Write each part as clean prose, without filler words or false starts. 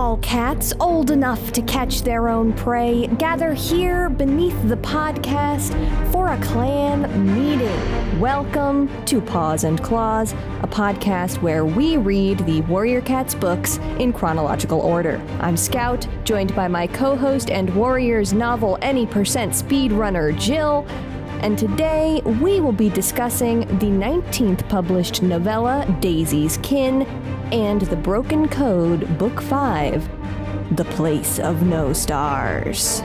All cats old enough to catch their own prey gather here beneath the podcast for a clan meeting. Welcome to Paws Clause, a podcast where we read the Warrior Cats books in chronological order. I'm Scout, joined by my co-host and Warriors novel Any Percent speedrunner Jill, and today we will be discussing the 19th published novella Daisy's Kin and The Broken Code, Book 5, The Place of No Stars.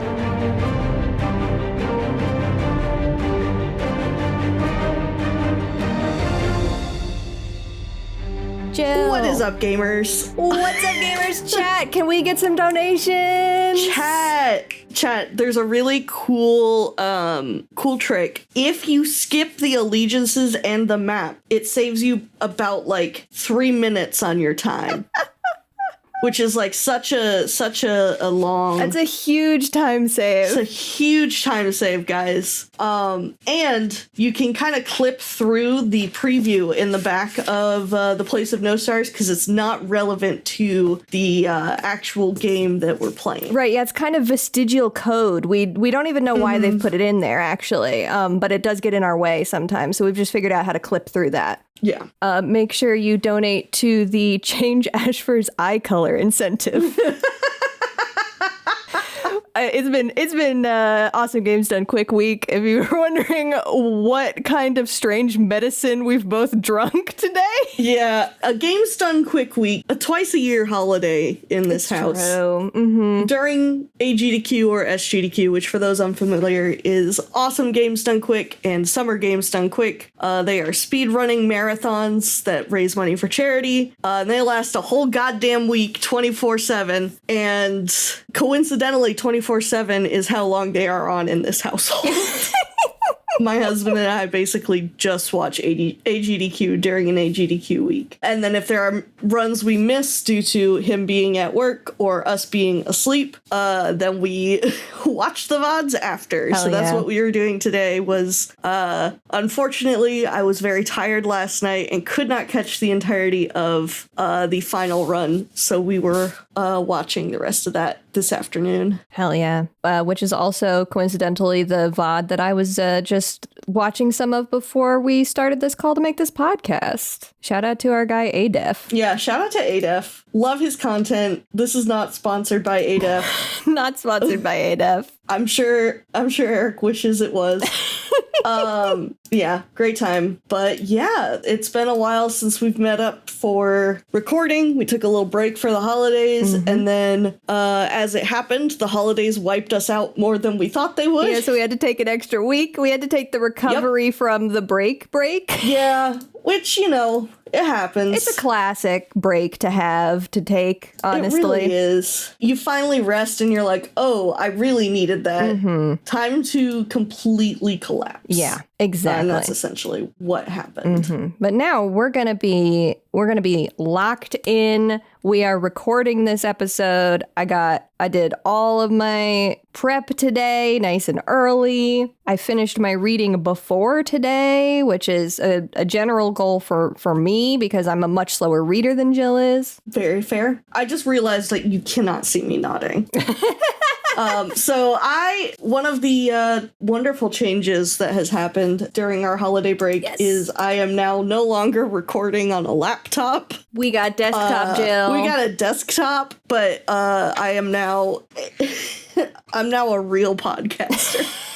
Jill. What is up, gamers? What's up, gamers? Chat, can we get some donations? Chat, there's a really cool trick. If you skip the allegiances and the map, it saves you about 3 minutes on your time. Which is such a long... That's a huge time save. It's a huge time save, guys. And you can kind of clip through the preview in the back of The Place of No Stars because it's not relevant to the actual game that we're playing. Right, yeah, it's kind of vestigial code. We don't even know why they've put it in there, actually. But it does get in our way sometimes, so we've just figured out how to clip through that. Yeah. Make sure you donate to the Change Ashfur's eye color incentive. It's been awesome games done quick week. If you were wondering what kind of strange medicine we've both drunk today. Yeah, a games done quick week, a twice a year holiday in this house. True. Mm-hmm. During AGDQ or SGDQ, which for those unfamiliar is Awesome Games Done Quick and Summer Games Done Quick. They are speedrunning marathons that raise money for charity. And they last a whole goddamn week, 24/7. And coincidentally, 24/7 is how long they are on in this household. My husband and I basically just watch AGDQ during an AGDQ week. And then if there are runs we miss due to him being at work or us being asleep, then we watch the VODs after. Hell so that's yeah. what we were doing today was, unfortunately, I was very tired last night and could not catch the entirety of the final run. So we were watching the rest of that this afternoon. Hell yeah. Which is also coincidentally the VOD that I was just watching some of before we started this call to make this podcast. Shout out to our guy ADEF. Yeah, shout out to ADEF. Love his content. This is not sponsored by ADEF. Not sponsored by ADEF. I'm sure Eric wishes it was. Yeah, great time. But yeah, it's been a while since we've met up for recording. We took a little break for the holidays, and then as it happened, the holidays wiped us out more than we thought they would. Yeah, so we had to take an extra week. We had to take the recovery from the break. Yeah, which, it happens. It's a classic break to take, honestly. It really is. You finally rest and you're like, oh, I really needed that. Time to completely collapse. Yeah, exactly. And that's essentially what happened. But now we're gonna be locked in. We are recording this episode. I did all of my prep today, nice and early. I finished my reading before today, which is a general goal for me because I'm a much slower reader than Jill is. Very fair. I just realized that you cannot see me nodding. So one of the wonderful changes that has happened during our holiday break is I am now no longer recording on a laptop. We got desktop, Jill. We got a desktop, but I'm now a real podcaster.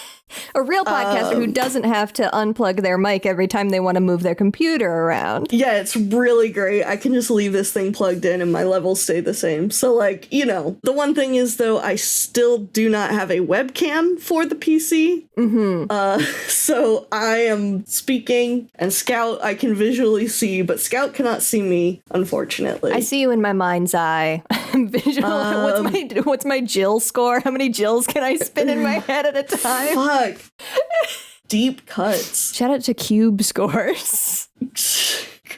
A real podcaster who doesn't have to unplug their mic every time they want to move their computer around. Yeah, it's really great. I can just leave this thing plugged in and my levels stay the same. So, the one thing is, though, I still do not have a webcam for the PC. So I am speaking, and Scout I can visually see, but Scout cannot see me, unfortunately. I see you in my mind's eye. Visual. What's my Jill score? How many Jills can I spin in my head at a time? Fuck. Deep cuts. Shout out to Cube scores.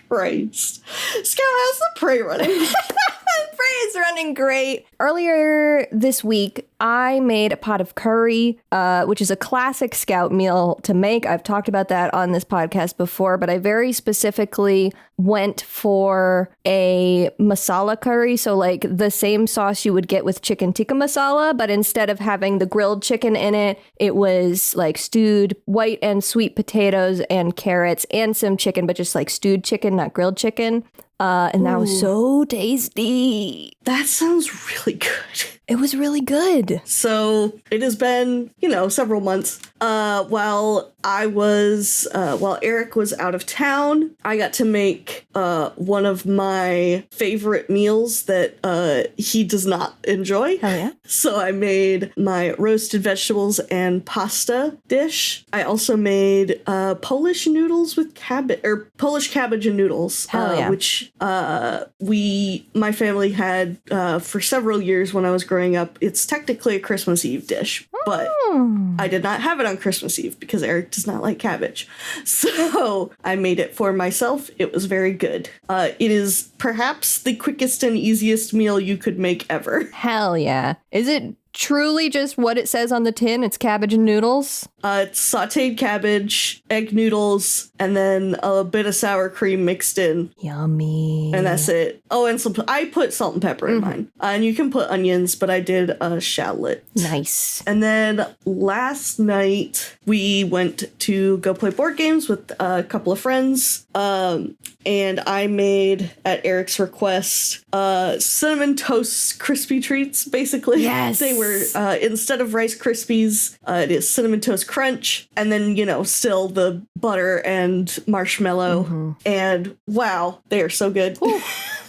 Christ. Scout, how's the prey running? Prey is running great. Earlier this week, I made a pot of curry, which is a classic Scout meal to make. I've talked about that on this podcast before, but I very specifically went for a masala curry. So like the same sauce you would get with chicken tikka masala, but instead of having the grilled chicken in it, it was like stewed white and sweet potatoes and carrots and some chicken, but just like stewed chicken, not grilled chicken. And that was so tasty. That sounds really good. It was really good. So it has been, several months. While Eric was out of town, I got to make one of my favorite meals that he does not enjoy. Oh, yeah? So I made my roasted vegetables and pasta dish. I also made Polish noodles with Polish cabbage and noodles, which my family had for several years when I was growing up. It's technically a Christmas Eve dish, but I did not have it on Christmas Eve because Eric does not like cabbage. So I made it for myself. It was very good. It is perhaps the quickest and easiest meal you could make ever. Hell yeah. Is it truly just what it says on the tin? It's cabbage and noodles? It's sauteed cabbage, egg noodles, and then a bit of sour cream mixed in. Yummy. And that's it. Oh, and I put salt and pepper in mine. And you can put onions, but I did a shallot. Nice. And then last night, we went to go play board games with a couple of friends. And I made, at Eric's request, cinnamon toast crispy treats, basically. Yes. They were, instead of Rice Krispies, it is cinnamon toast crunch. And then, still the butter and marshmallow. Mm-hmm. And wow, they are so good.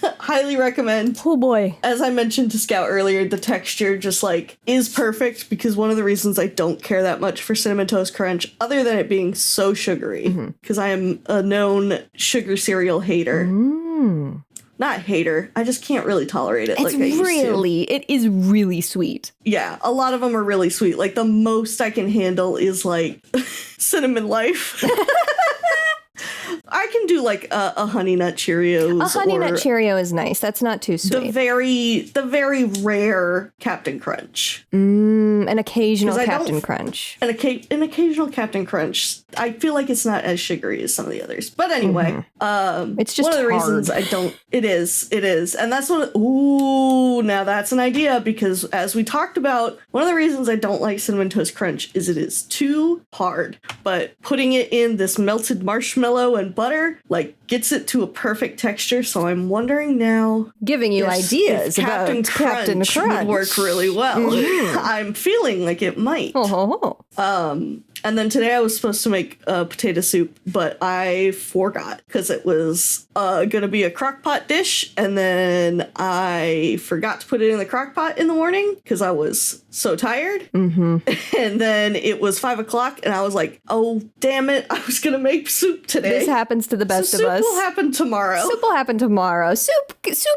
Highly recommend. Oh boy. As I mentioned to Scout earlier, the texture just is perfect, because one of the reasons I don't care that much for Cinnamon Toast Crunch, other than it being so sugary, because I am a known sugar cereal hater. Not hater. I just can't really tolerate it. It is really sweet. Yeah, a lot of them are really sweet. Like the most I can handle is Cinnamon Life. I can do a Honey Nut Cheerios. A Honey Nut Cheerio is nice. That's not too sweet. The very rare Captain Crunch. An occasional Captain Crunch. An occasional Captain Crunch. I feel like it's not as sugary as some of the others. But anyway, it's just one of the reasons I don't. It is, and that's one. Now that's an idea, because as we talked about, one of the reasons I don't like Cinnamon Toast Crunch is it is too hard. But putting it in this melted marshmallow and butter gets it to a perfect texture. So I'm wondering now, giving you ideas about Captain Crunch would work really well. I'm feeling like it might. And then today I was supposed to make potato soup, but I forgot because it was going to be a crock pot dish. And then I forgot to put it in the crock pot in the morning because I was so tired. And then it was 5 o'clock and I was like, oh, damn it. I was going to make soup today. This happens to the best of us. Soup will happen tomorrow. Soup will happen tomorrow. Soup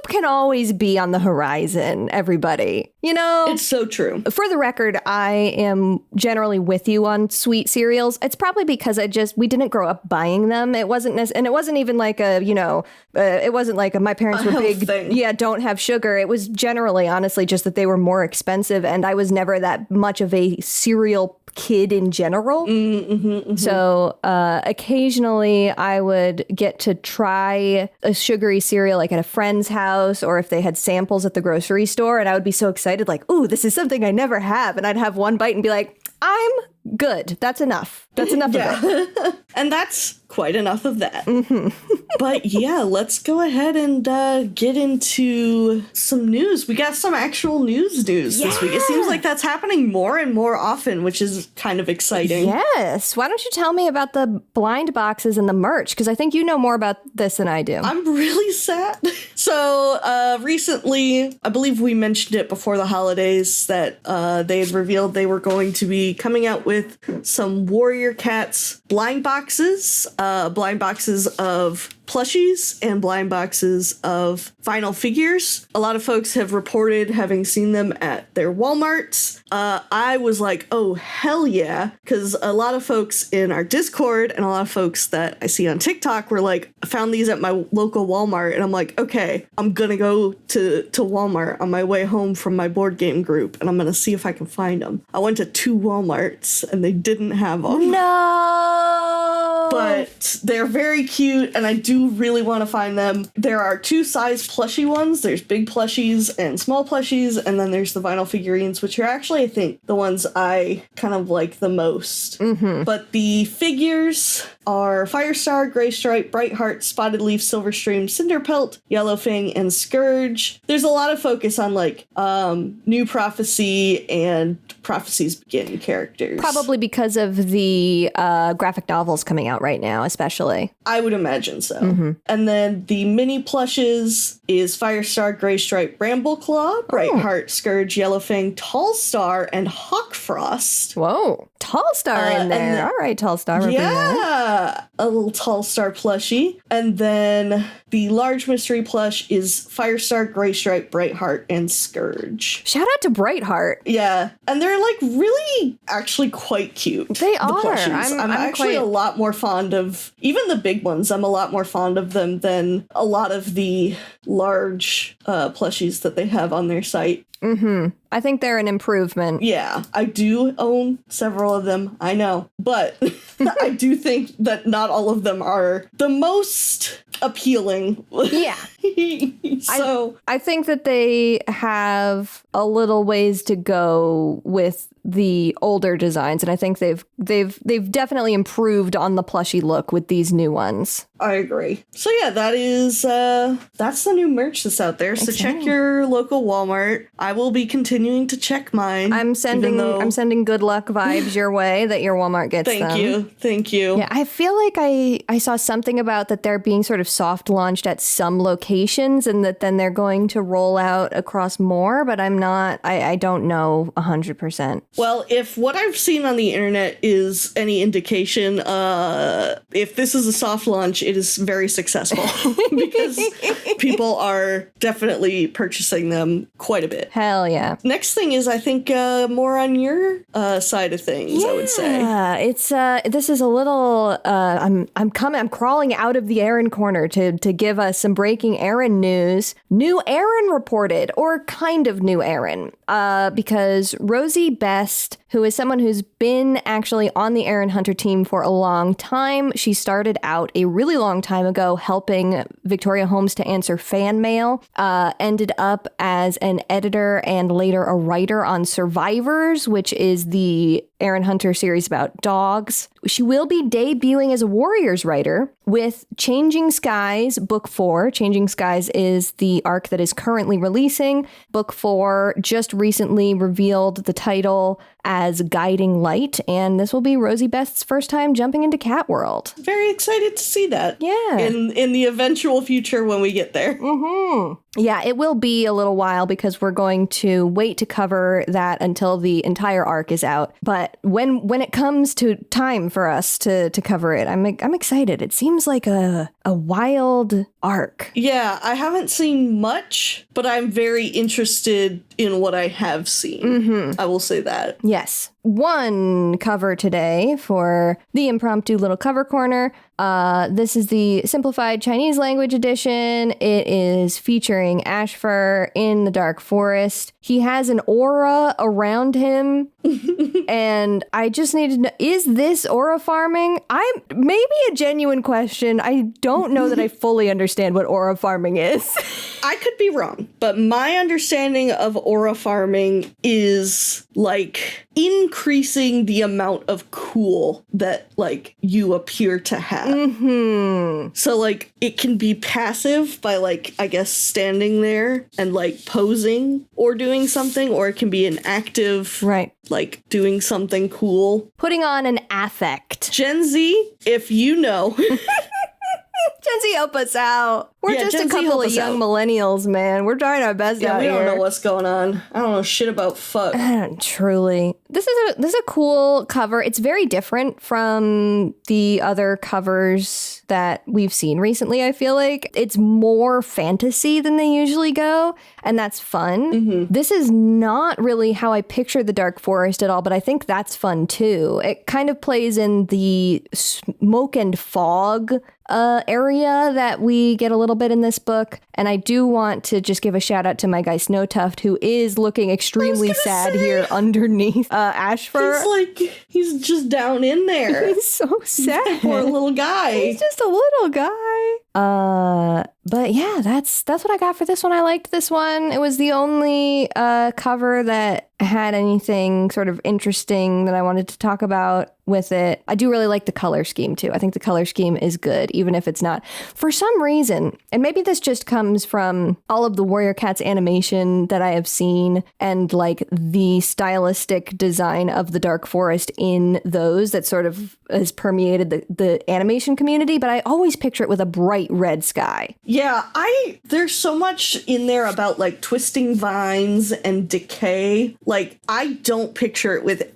can always be on the horizon, everybody. It's so true. For the record, I am generally with you on sweet cereals. It's probably because we didn't grow up buying them. It wasn't and it wasn't even like it wasn't like my parents were big thing. Yeah, don't have sugar. It was generally, honestly, just that they were more expensive, and I was never that much of a cereal kid in general. So occasionally I would get to try a sugary cereal at a friend's house, or if they had samples at the grocery store, and I would be so excited, ooh, this is something I never have, and I'd have one bite and be like, I'm good. That's enough. That's enough of it. And that's quite enough of that. But yeah, let's go ahead and get into some news. We got some actual news this week. It seems like that's happening more and more often, which is kind of exciting. Yes. Why don't you tell me about the blind boxes and the merch? Because I think you know more about this than I do. I'm really sad. So recently, I believe we mentioned it before the holidays, that they had revealed they were going to be coming out with some Warrior Cats blind boxes. blind boxes of plushies and blind boxes of vinyl figures. A lot of folks have reported having seen them at their Walmarts. I was like, oh, hell yeah, because a lot of folks in our Discord and a lot of folks that I see on TikTok were like, I found these at my local Walmart, and I'm like, okay, I'm gonna go to Walmart on my way home from my board game group, and I'm gonna see if I can find them. I went to 2 Walmarts, and they didn't have them. No! But they're very cute, and I do really want to find them. There are 2 size plushie ones. There's big plushies and small plushies, and then there's the vinyl figurines, which are actually, I think, the ones I kind of like the most. Mm-hmm. But the figures are Firestar, Greystripe, Brightheart, Spotted Leaf, Silverstream, Cinderpelt, Yellowfang, and Scourge. There's a lot of focus on like New Prophecy and Prophecies Begin characters. Probably because of the graphic novels coming out right now, especially. I would imagine so. And then the mini plushes is Firestar, Greystripe, Brambleclaw, Brightheart, Scourge, Yellowfang, Tallstar, and Hawkfrost. Whoa. Tallstar in there. All right, Tallstar. Yeah, a little Tallstar plushie. And then the large mystery plush is Firestar, Greystripe, Brightheart, and Scourge. Shout out to Brightheart. Yeah, and they're like really actually quite cute. They are. Plushies. I'm actually a lot more fond of, even the big ones, I'm a lot more fond of them than a lot of the large plushies that they have on their site. Mm-hmm. I think they're an improvement. Yeah, I do own several of them, I know. But I do think that not all of them are the most appealing. Yeah. So I think that they have a little ways to go with the older designs, and I think they've definitely improved on the plushie look with these new ones. I agree. So yeah, that's the new merch that's out there. So check your local Walmart. I will be continuing to check mine. I'm sending good luck vibes your way that your Walmart gets them. Thank you. Yeah, I feel like I saw something about that they're being sort of soft launched at some locations, and that then they're going to roll out across more, but I don't know 100%. Well, if what I've seen on the internet is any indication, if this is a soft launch, it is very successful because people are definitely purchasing them quite a bit. Hell yeah. Next thing is, I think, more on your side of things, I would say. Yeah, it's this is a little I'm crawling out of the Erin Corner to give us some breaking Erin news. New Erin reported, or kind of new Erin, because Rosie Best, who is someone who's been actually on the Erin Hunter team for a long time. She started out a really long time ago helping Victoria Holmes to answer fan mail, ended up as an editor and later a writer on Survivors, which is the Erin Hunter series about dogs. She will be debuting as a Warriors writer with Changing Skies, Book 4. Changing Skies is the arc that is currently releasing. Book 4 just recently revealed the title as Guiding Light, and this will be Rosie Best's first time jumping into Cat World. Very excited to see that. Yeah. In the eventual future when we get there. Mm-hmm. Yeah, it will be a little while because we're going to wait to cover that until the entire arc is out. But when it comes to time for us to cover it, I'm excited. It seems like a wild arc. Yeah, I haven't seen much, but I'm very interested in what I have seen. Mm-hmm. I will say that. Yes. One cover today for the impromptu little cover corner. This is the simplified Chinese language edition. It is featuring Ashfur in the dark forest. He has an aura around him. And I just need to know, is this aura farming? Maybe a genuine question. I don't know that I fully understand what aura farming is. I could be wrong, but my understanding of aura farming is like increasing the amount of cool that like you appear to have. Mm-hmm. So like it can be passive by like, I guess, standing there and like posing or doing something, or it can be an active, right, like doing something cool. Putting on an affect. Gen Z, if you know. Gen Z, Z, help us out. We're just Gen a Z, couple help of us young out. millennials, man. We're trying our best out we here. don't know what's going on. I don't know shit about fuck. Truly. This is a cool cover. It's very different from the other covers that we've seen recently, I feel like. It's more fantasy than they usually go, and that's fun. Mm-hmm. This is not really how I picture the Dark Forest at all, but I think that's fun too. It kind of plays in the smoke and fog area that we get a little bit in this book. And I do want to just give a shout out to my guy Snowtuft, who is looking extremely sad here underneath Ashfur. He's just down in there. He's so sad. Poor little guy. He's just a little guy. But yeah, that's what I got for this one. I liked this one. It was the only cover that had anything sort of interesting that I wanted to talk about with it. I do really like the color scheme too. I think the color scheme is good, even if it's not. For some reason, and maybe this just comes from all of the Warrior Cats animation that I have seen and like the stylistic design of the Dark Forest in those that sort of has permeated the animation community, but I always picture it with a bright red sky. Yeah, there's so much in there about like twisting vines and decay. Like, I don't picture it with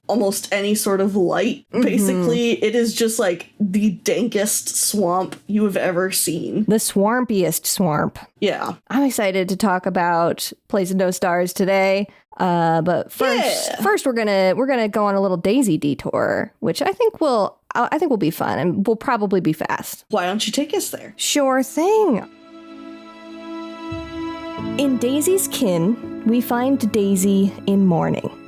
almost any sort of light. Mm-hmm. Basically, it is just like the dankest swamp you have ever seen. The swampiest swamp. Yeah. I'm excited to talk about Place of No Stars today. But first we're gonna go on a little Daisy detour, which I think will be fun and will probably be fast. Why don't you take us there? Sure thing. In Daisy's kin, we find Daisy in mourning.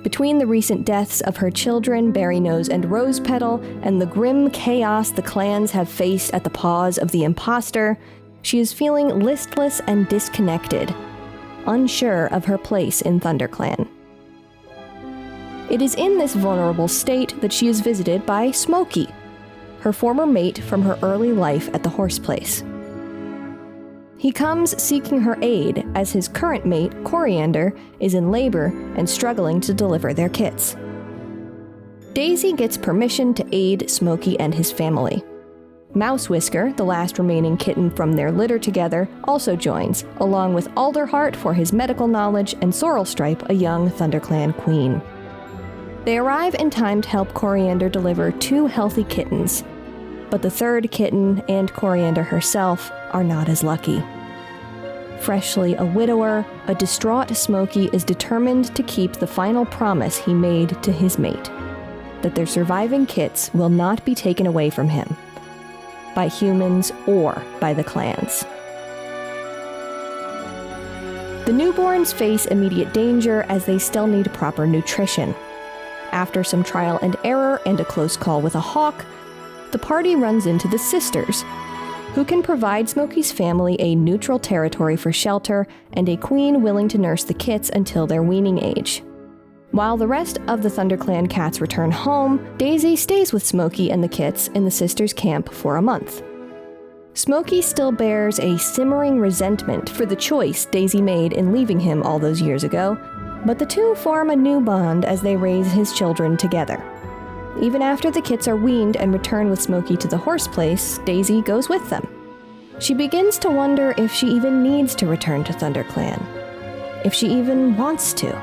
Between the recent deaths of her children, Berrynose and Rosepetal, and the grim chaos the clans have faced at the paws of the imposter, she is feeling listless and disconnected, unsure of her place in ThunderClan. It is in this vulnerable state that she is visited by Smokey, her former mate from her early life at the Horseplace. He comes seeking her aid as his current mate, Coriander, is in labor and struggling to deliver their kits. Daisy gets permission to aid Smokey and his family. Mouse Whisker, the last remaining kitten from their litter together, also joins, along with Alderheart for his medical knowledge and Sorrelstripe, a young ThunderClan queen. They arrive in time to help Coriander deliver 2 healthy kittens, but the third kitten and Coriander herself are not as lucky. Freshly a widower, a distraught Smokey is determined to keep the final promise he made to his mate, that their surviving kits will not be taken away from him, by humans or by the clans. The newborns face immediate danger as they still need proper nutrition. After some trial and error and a close call with a hawk, the party runs into the sisters, who can provide Smokey's family a neutral territory for shelter and a queen willing to nurse the kits until their weaning age. While the rest of the ThunderClan cats return home, Daisy stays with Smokey and the kits in the sisters' camp for a month. Smokey still bears a simmering resentment for the choice Daisy made in leaving him all those years ago, but the two form a new bond as they raise his children together. Even after the kits are weaned and return with Smokey to the Horseplace, Daisy goes with them. She begins to wonder if she even needs to return to ThunderClan, if she even wants to.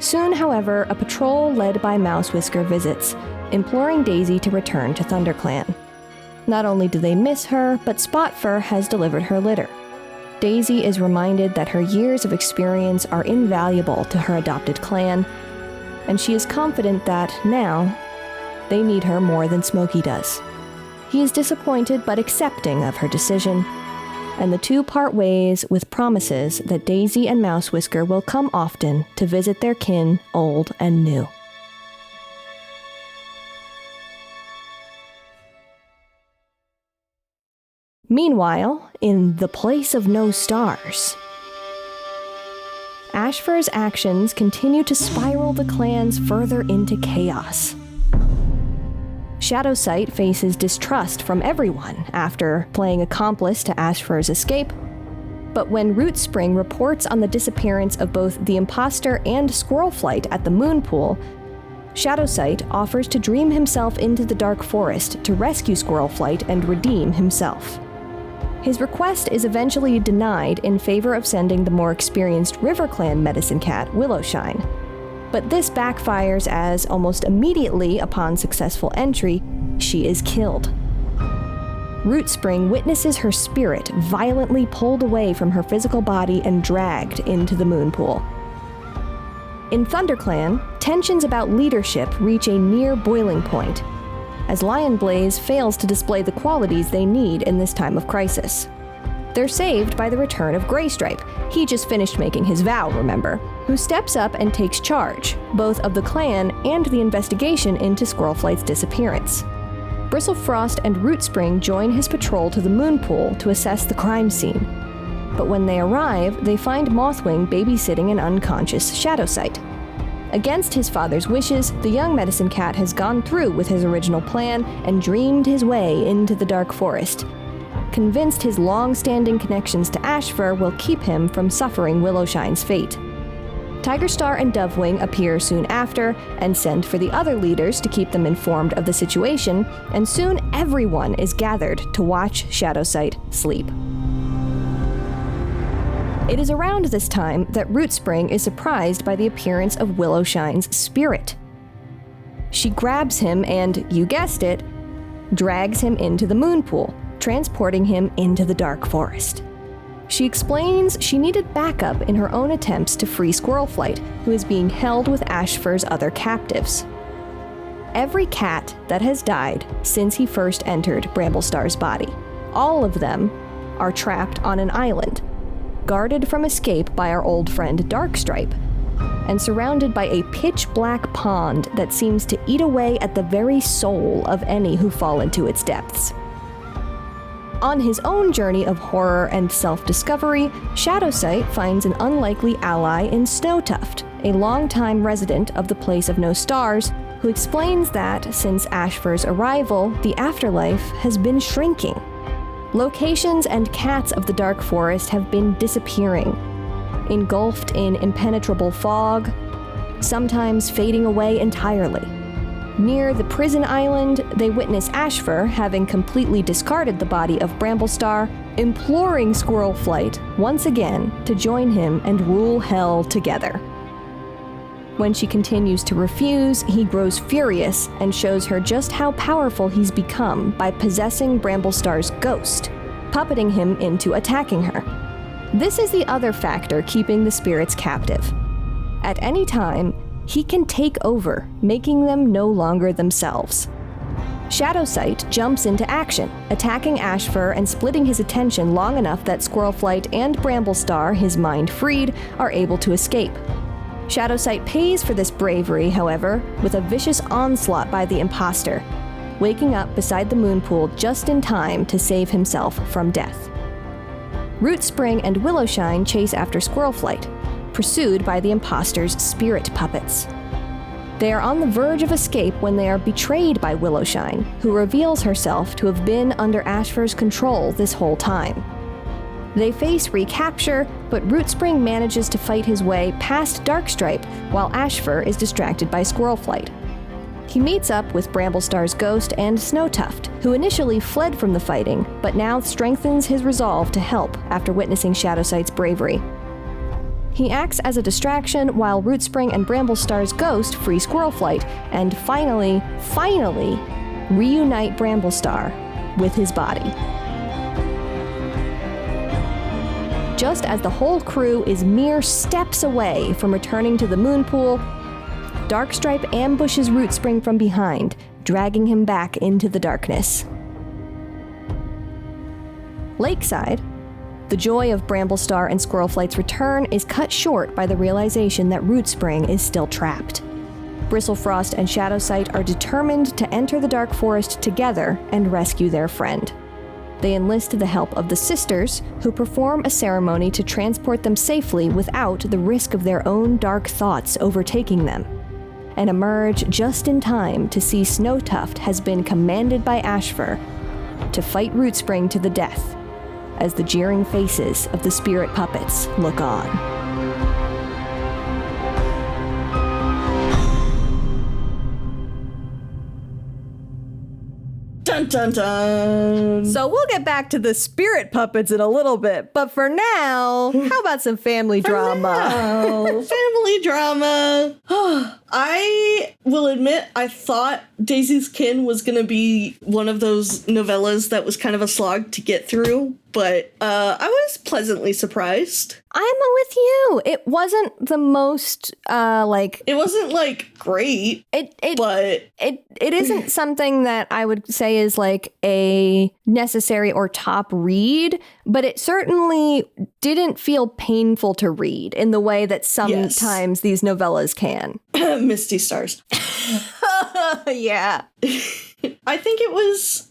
Soon, however, a patrol led by Mouse Whisker visits, imploring Daisy to return to ThunderClan. Not only do they miss her, but Spotfur has delivered her litter. Daisy is reminded that her years of experience are invaluable to her adopted clan, and she is confident that, now, they need her more than Smokey does. He is disappointed but accepting of her decision, and the two part ways with promises that Daisy and Mouse Whisker will come often to visit their kin, old and new. Meanwhile, in The Place of No Stars, Ashfur's actions continue to spiral the clans further into chaos. Shadowsight faces distrust from everyone after playing accomplice to Ashfur's escape, but when Rootspring reports on the disappearance of both the imposter and Squirrelflight at the Moon Pool, Shadowsight offers to dream himself into the dark forest to rescue Squirrelflight and redeem himself. His request is eventually denied in favor of sending the more experienced RiverClan medicine cat, Willowshine. But this backfires as, almost immediately upon successful entry, she is killed. Rootspring witnesses her spirit violently pulled away from her physical body and dragged into the moon pool. In ThunderClan, tensions about leadership reach a near boiling point, as Lionblaze fails to display the qualities they need in this time of crisis. They're saved by the return of Greystripe. He just finished making his vow, remember, who steps up and takes charge, both of the clan and the investigation into Squirrelflight's disappearance. Bristlefrost and Rootspring join his patrol to the moon pool to assess the crime scene. But when they arrive, they find Mothwing babysitting an unconscious Shadowsight. Against his father's wishes, the young medicine cat has gone through with his original plan and dreamed his way into the dark forest, convinced his long-standing connections to Ashfur will keep him from suffering Willowshine's fate. Tigerstar and Dovewing appear soon after and send for the other leaders to keep them informed of the situation, and soon everyone is gathered to watch Shadowsight sleep. It is around this time that Rootspring is surprised by the appearance of Willowshine's spirit. She grabs him and, you guessed it, drags him into the moon pool, transporting him into the dark forest. She explains she needed backup in her own attempts to free Squirrelflight, who is being held with Ashfur's other captives. Every cat that has died since he first entered Bramblestar's body, all of them are trapped on an island, guarded from escape by our old friend Darkstripe, and surrounded by a pitch-black pond that seems to eat away at the very soul of any who fall into its depths. On his own journey of horror and self-discovery, Shadowsight finds an unlikely ally in Snowtuft, a longtime resident of the Place of No Stars, who explains that, since Ashfur's arrival, the afterlife has been shrinking. Locations and cats of the dark forest have been disappearing, engulfed in impenetrable fog, sometimes fading away entirely. Near the prison island, they witness Ashfur, having completely discarded the body of Bramblestar, imploring Squirrelflight once again to join him and rule hell together. When she continues to refuse, he grows furious and shows her just how powerful he's become by possessing Bramblestar's ghost, puppeting him into attacking her. This is the other factor keeping the spirits captive. At any time, he can take over, making them no longer themselves. Shadowsight jumps into action, attacking Ashfur and splitting his attention long enough that Squirrelflight and Bramblestar, his mind freed, are able to escape. Shadowsight pays for this bravery, however, with a vicious onslaught by the imposter, waking up beside the moon pool just in time to save himself from death. Rootspring and Willowshine chase after Squirrelflight, pursued by the imposter's spirit puppets. They are on the verge of escape when they are betrayed by Willowshine, who reveals herself to have been under Ashfur's control this whole time. They face recapture, but Rootspring manages to fight his way past Darkstripe while Ashfur is distracted by Squirrelflight. He meets up with Bramblestar's ghost and Snowtuft, who initially fled from the fighting, but now strengthens his resolve to help after witnessing Shadowsight's bravery. He acts as a distraction while Rootspring and Bramblestar's ghost free Squirrelflight and finally reunite Bramblestar with his body. Just as the whole crew is mere steps away from returning to the moon pool, Darkstripe ambushes Rootspring from behind, dragging him back into the darkness. Lakeside, the joy of Bramblestar and Squirrelflight's return is cut short by the realization that Rootspring is still trapped. Bristlefrost and Shadowsight are determined to enter the dark forest together and rescue their friend. They enlist the help of the sisters, who perform a ceremony to transport them safely without the risk of their own dark thoughts overtaking them, and emerge just in time to see Snowtuft has been commanded by Ashfur to fight Rootspring to the death, as the jeering faces of the spirit puppets look on. Dun dun dun. So we'll get back to the spirit puppets in a little bit, but for now, how about some family drama? Family drama. I will admit, I thought Daisy's Kin was going to be one of those novellas that was kind of a slog to get through, but I was pleasantly surprised. I'm with you. It wasn't the most, It wasn't, great, but... It isn't something that I would say is, a necessary or top read, but it certainly didn't feel painful to read in the way that sometimes these novellas can. Misty Stars. Yeah. I think it was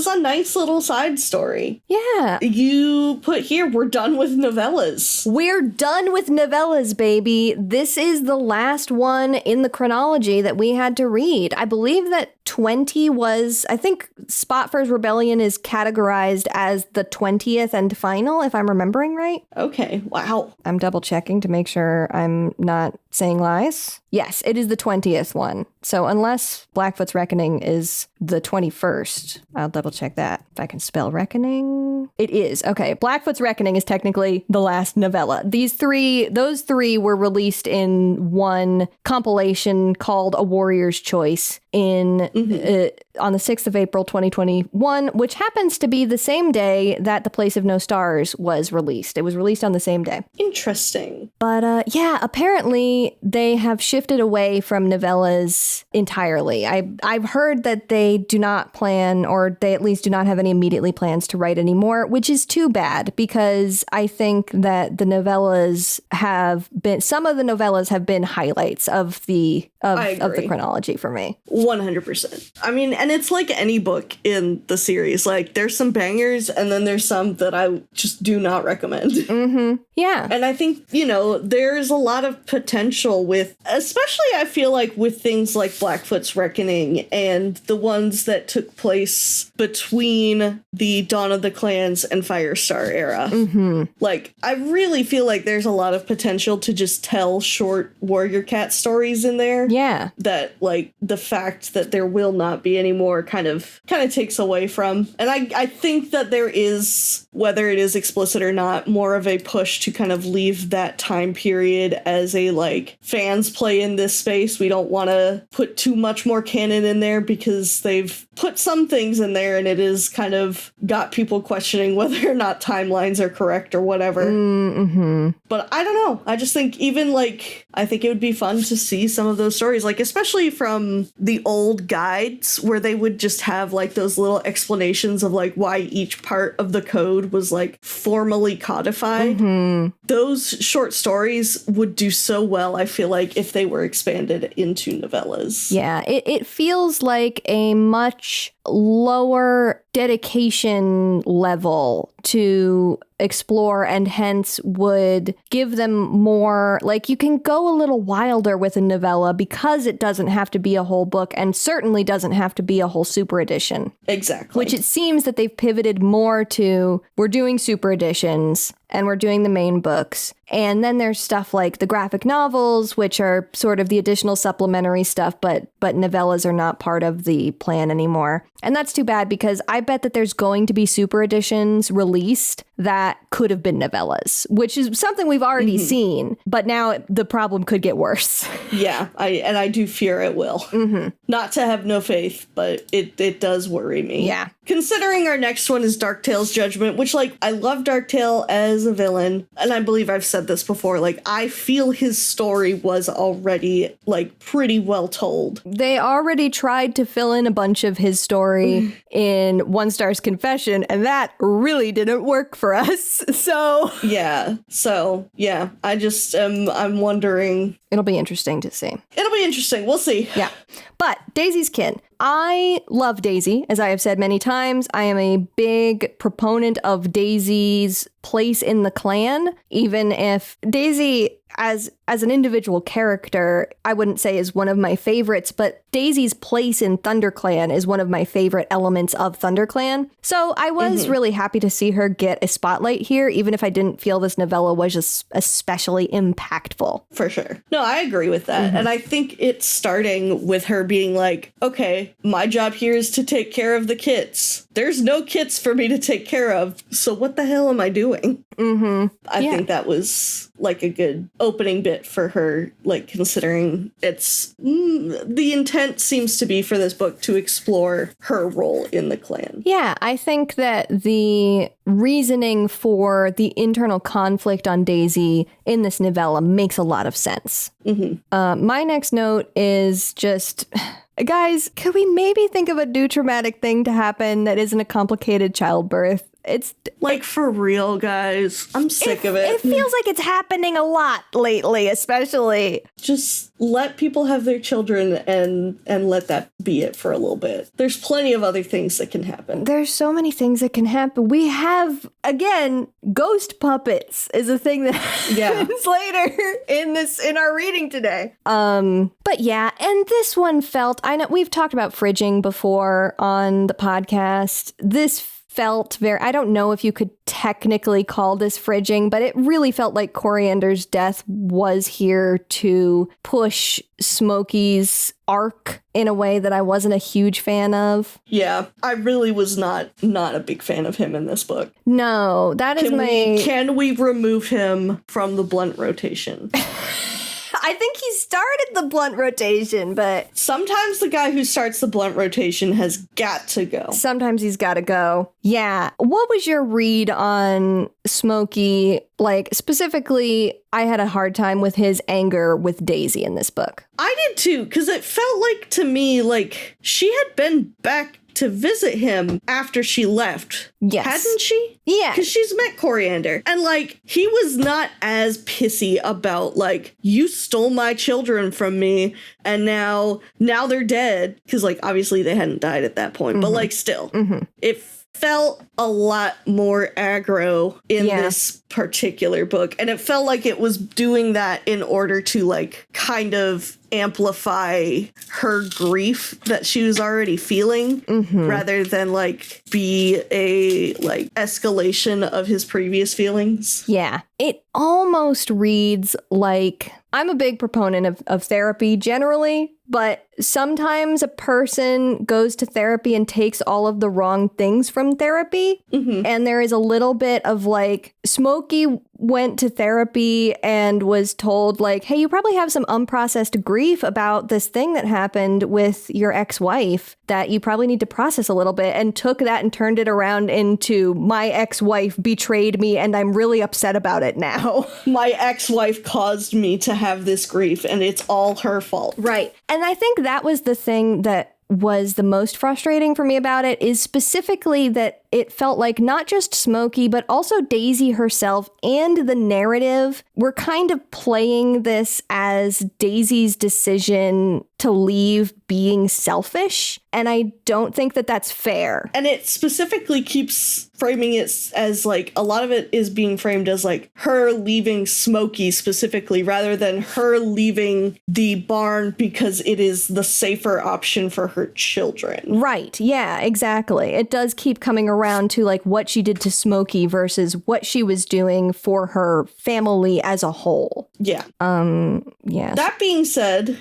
a nice little side story. Yeah. You put here, we're done with novellas. We're done with novellas, baby. This is the last one in the chronology that we had to read. I believe that 20 was, I think Spotfur's Rebellion is categorized as the 20th and final, if I'm remembering right. Okay, wow. I'm double checking to make sure I'm not saying lies. Yes, it is the 20th one. So unless Blackfoot's Reckoning is the 21st, I'll double check that. If I can spell reckoning. It is. Okay. Blackfoot's Reckoning is technically the last novella. Those three were released in one compilation called A Warrior's Choice on the 6th of April, 2021, which happens to be the same day that The Place of No Stars was released. It was released on the same day. Interesting. But apparently they have shifted away from novellas entirely. I've heard that they do not plan, or they at least do not have any immediately plans to write anymore, which is too bad because I think that some of the novellas have been highlights of the chronology for me. 100%. I mean, and it's like any book in the series. There's some bangers, and then there's some that I just do not recommend. Mm-hmm. Yeah. And I think, there's a lot of potential with, especially I feel like with things like Blackfoot's Reckoning and the ones that took place between the Dawn of the Clans and Firestar era. Mm-hmm. I really feel like there's a lot of potential to just tell short Warrior Cat stories in there. Yeah. That, the fact that there will not be anymore kind of takes away from. And I think that there is, whether it is explicit or not, more of a push to kind of leave that time period as a, fans play in this space. We don't want to put too much more canon in there because they've put some things in there and it is kind of got people questioning whether or not timelines are correct or whatever. Mm-hmm. But I don't know. I just think even I think it would be fun to see some of those stories, especially from the old guides where they would just have those little explanations of why each part of the code was formally codified. Mm-hmm. Those short stories would do so well, I feel like, if they were expanded into novellas. Yeah, it feels like a much lower dedication level to explore, and hence would give them more, you can go a little wilder with a novella because it doesn't have to be a whole book and certainly doesn't have to be a whole super edition. Exactly. Which it seems that they've pivoted more to, we're doing super editions and we're doing the main books. And then there's stuff like the graphic novels, which are sort of the additional supplementary stuff, but novellas are not part of the plan anymore. And that's too bad because I bet that there's going to be super editions released that could have been novellas, which is something we've already seen, but now the problem could get worse. Yeah, I do fear it will. Mm-hmm. Not to have no faith, but it does worry me. Yeah. Considering our next one is Darktail's Judgment, which, I love Darktail as a villain, and I believe I've said this before, I feel his story was already, pretty well told. They already tried to fill in a bunch of his story in One Star's Confession, and that really didn't work for us, so... Yeah, I just, I'm wondering... It'll be interesting to see. It'll be interesting, we'll see. Yeah, but Daisy's Kin. I love Daisy, as I have said many times. I am a big proponent of Daisy's place in the clan, even if Daisy as an individual character, I wouldn't say is one of my favorites, but Daisy's place in ThunderClan is one of my favorite elements of ThunderClan. So I was really happy to see her get a spotlight here, even if I didn't feel this novella was just especially impactful. For sure. No, I agree with that. And I think it's starting with her being like, okay, my job here is to take care of the kits. There's no kits for me to take care of. So what the hell am I doing? I think that was like a good opening bit for her, like considering it's the intent seems to be for this book to explore her role in the clan. Yeah, I think that the reasoning for the internal conflict on Daisy in this novella makes a lot of sense. My next note is just... Guys, could we maybe think of a new traumatic thing to happen that isn't a complicated childbirth? It's like, for real, guys. I'm sick of it. It feels like it's happening a lot lately, especially. Just let people have their children and let that be it for a little bit. There's plenty of other things that can happen. There's so many things that can happen. We have, again, ghost puppets is a thing that happens later in our reading today. But yeah, and this one felt, I know we've talked about fridging before on the podcast. This felt very, I don't know if you could technically call this fridging, but it really felt like Coriander's death was here to push Smokey's arc in a way that I wasn't a huge fan of. Yeah, I really was not a big fan of him in this book. No, that is Can we remove him from the blunt rotation? I think he started the blunt rotation, but... Sometimes the guy who starts the blunt rotation has got to go. Sometimes he's got to go. Yeah. What was your read on Smokey? Like, specifically, I had a hard time with his anger with Daisy in this book. I did too, because it felt like, to me, like, she had been back to visit him after she left. Yes. Hadn't she? Yeah. Because she's met Coriander. And, like, he was not as pissy about, like, you stole my children from me, and now they're dead. Because, like, obviously they hadn't died at that point. But, like, still. It felt a lot more aggro in this particular book. And it felt like it was doing that in order to, like, kind of amplify her grief that she was already feeling rather than, like, be a, like, escalation of his previous feelings. Yeah. It almost reads like... I'm a big proponent of therapy generally, but sometimes a person goes to therapy and takes all of the wrong things from therapy. And there is a little bit of, like, Smokey went to therapy and was told, like, hey, you probably have some unprocessed grief about this thing that happened with your ex-wife that you probably need to process a little bit, and took that and turned it around into, my ex-wife betrayed me and I'm really upset about it now. My ex-wife caused me to have this grief and it's all her fault. Right. And I think that was the thing that was the most frustrating for me about it, is specifically that it felt like not just Smokey, but also Daisy herself and the narrative were kind of playing this as Daisy's decision to leave being selfish. And I don't think that that's fair. And it specifically keeps framing it as, like, a lot of it is being framed as, like, her leaving Smokey specifically, rather than her leaving the barn because it is the safer option for her children. Right. Yeah, exactly. It does keep coming around to, like, what she did to Smokey versus what she was doing for her family as a whole. Yeah. Yeah. That being said,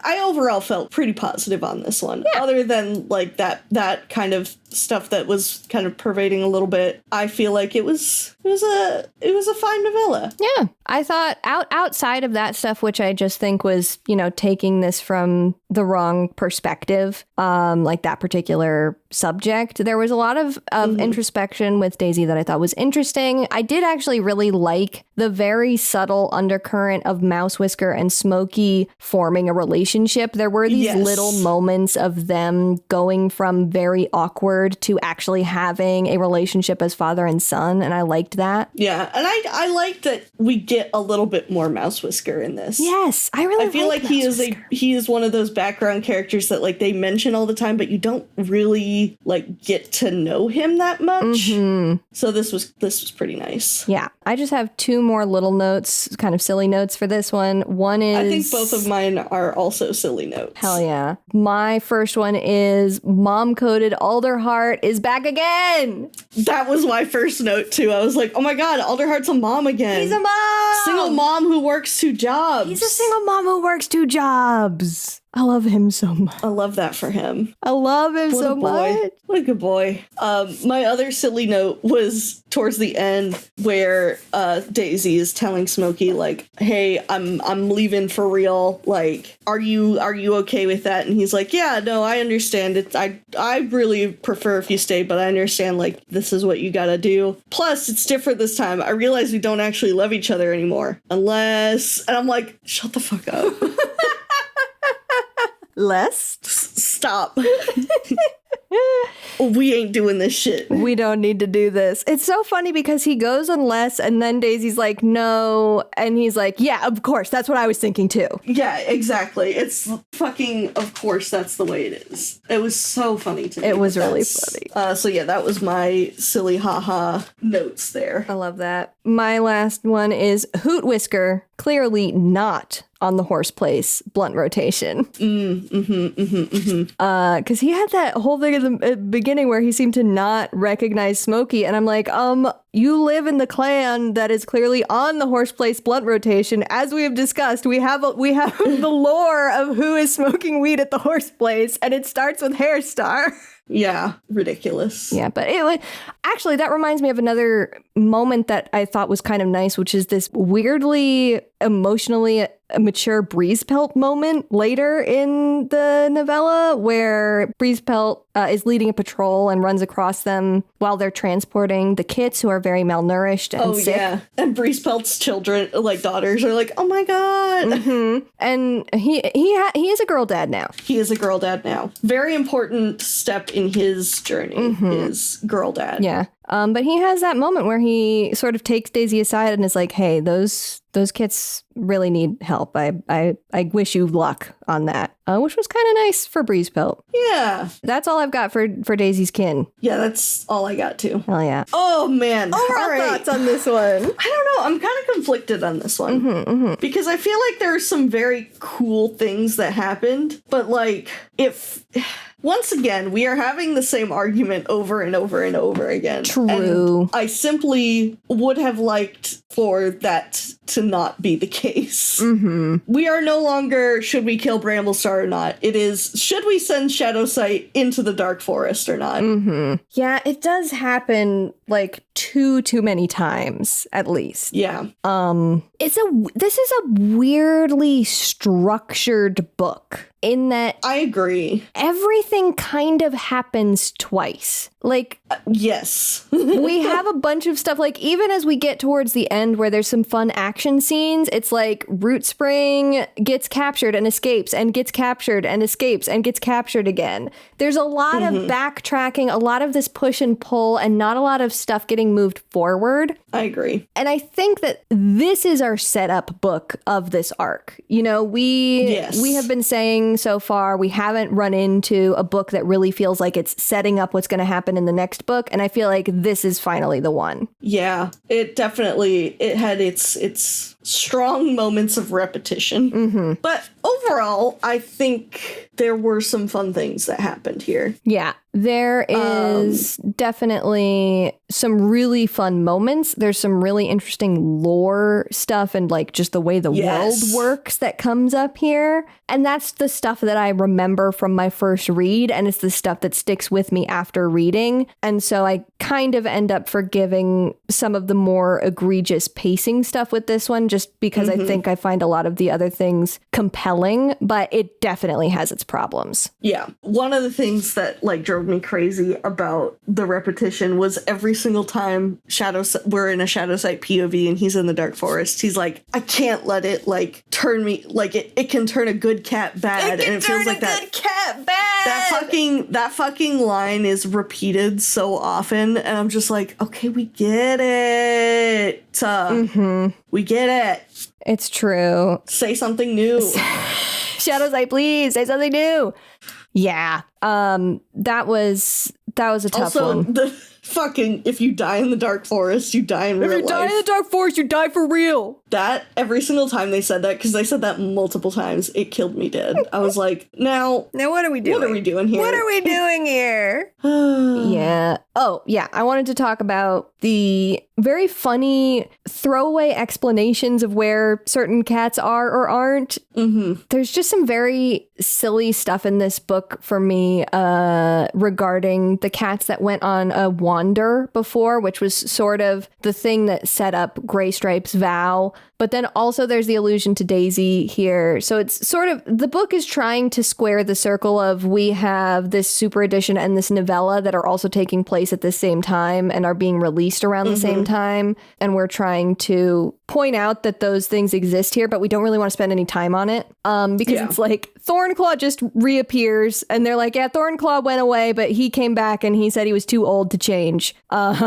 I overall felt pretty positive on this one. Yeah. Other than, like, that kind of stuff that was kind of pervading a little bit, I feel like it was a fine novella. Yeah. I thought outside of that stuff, which I just think was, you know, taking this from the wrong perspective, like that particular subject, there was a lot of introspection with Daisy that I thought was interesting. I did actually really like the very subtle undercurrent of Mouse Whisker and Smokey forming a relationship. There were these little moments of them going from very awkward to actually having a relationship as father and son, and I liked that. Yeah, and I like that we get get a little bit more Mouse Whisker in this. Yes, I feel like he is one of those background characters that like they mention all the time, but you don't really like get to know him that much. Mm-hmm. So this was pretty nice. Yeah, I just have two more little notes, kind of silly notes for this one. One is, I think both of mine are also silly notes. Hell yeah. My first one is mom-coded Alderheart is back again. That was my first note too. I was like, oh my god, Alderheart's a mom again. He's a mom! Single mom who works 2 jobs. He's a single mom who works 2 jobs. I love him so much. I love that for him. I love him so much. What a good boy. My other silly note was towards the end where Daisy is telling Smokey like, "Hey, I'm leaving for real. Like, are you okay with that?" And he's like, "Yeah, no, I understand it. I really prefer if you stay, but I understand like this is what you gotta do. Plus, it's different this time. I realize we don't actually love each other anymore, unless." And I'm like, "Shut the fuck up." Stop. We ain't doing this shit. We don't need to do this. It's so funny because he goes unless, and then Daisy's like, no. And he's like, yeah, of course. That's what I was thinking too. Yeah, exactly. It's fucking, of course, that's the way it is. It was so funny to me. It was really funny. So yeah, that was my silly haha notes there. I love that. My last one is Hoot Whisker, clearly not on the Horseplace blunt rotation. Because he had that whole thing at the beginning where he seemed to not recognize Smokey, and I'm like, you live in the clan that is clearly on the Horseplace blunt rotation. As we have discussed, we have the lore of who is smoking weed at the Horseplace, and it starts with Hairstar. Yeah, ridiculous. Yeah, but actually, that reminds me of another moment that I thought was kind of nice, which is this weirdly emotionally mature Breezepelt moment later in the novella where Breezepelt is leading a patrol and runs across them while they're transporting the kits who are very malnourished and sick. Yeah, and Breezepelt's children, like daughters, are like, oh my god. Mm-hmm. And he is a girl dad now. He is a girl dad now. Very important step in his journey, is girl dad. Yeah. But he has that moment where he sort of takes Daisy aside and is like, hey, those kits really need help. I wish you luck on that. Which was kind of nice for Breezepelt. Yeah. That's all I've got for Daisy's kin. Yeah, that's all I got too. Hell yeah. Oh man. Overall thoughts on this one? I don't know. I'm kind of conflicted on this one. Because I feel like there are some very cool things that happened. But like, if... Once again, we are having the same argument over and over and over again. True. And I simply would have liked for that to not be the case. We are no longer, should we kill Bramblestar or not? It is, should we send Shadowsight into the Dark Forest or not? Yeah, it does happen like too many times, at least. Yeah. This is a weirdly structured book. In that I agree. Everything kind of happens twice. Like, yes. We have a bunch of stuff, like, even as we get towards the end where there's some fun action scenes, it's like Root Spring gets captured and escapes and gets captured and escapes and gets captured again. There's a lot of backtracking, a lot of this push and pull, and not a lot of stuff getting moved forward. I agree. And I think that this is our setup book of this arc. You know, we have been saying so far, we haven't run into a book that really feels like it's setting up what's going to happen in the next book, and I feel like this is finally the one. Yeah, it had its strong moments of repetition. But overall, I think there were some fun things that happened here. Yeah, there is definitely some really fun moments. There's some really interesting lore stuff and like just the way the world works that comes up here. And that's the stuff that I remember from my first read, and it's the stuff that sticks with me after reading. And so I kind of end up forgiving some of the more egregious pacing stuff with this one, just because I think I find a lot of the other things compelling compelling, but it definitely has its problems. Yeah. One of the things that like drove me crazy about the repetition was every single time we're in a shadow sight POV and he's in the dark forest, he's like, I can't let it like turn me, like it can turn a good cat bad. And it feels like that cat bad. That fucking line is repeated so often, and I'm just like, okay, we get it. We get it. It's true. Say something new. Shadows Eye, please say something new. Yeah. That was a tough one. The fucking, if you die in the dark forest, you die in real life. If you die in the dark forest, you die for real. That, every single time they said that, because they said that multiple times, it killed me dead. I was like, now what are we doing? What are we doing here? What are we doing here? Yeah. Oh, yeah. I wanted to talk about the very funny throwaway explanations of where certain cats are or aren't. Mm-hmm. There's just some very silly stuff in this book for me regarding the cats that went on a wander before, which was sort of the thing that set up Gray Stripe's vow. But then also there's the allusion to Daisy here. So it's sort of, the book is trying to square the circle of we have this super edition and this novella that are also taking place at the same time and are being released around the same time. And we're trying to point out that those things exist here, but we don't really want to spend any time on it. Because it's like Thornclaw just reappears and they're like, yeah, Thornclaw went away, but he came back and he said he was too old to change. There's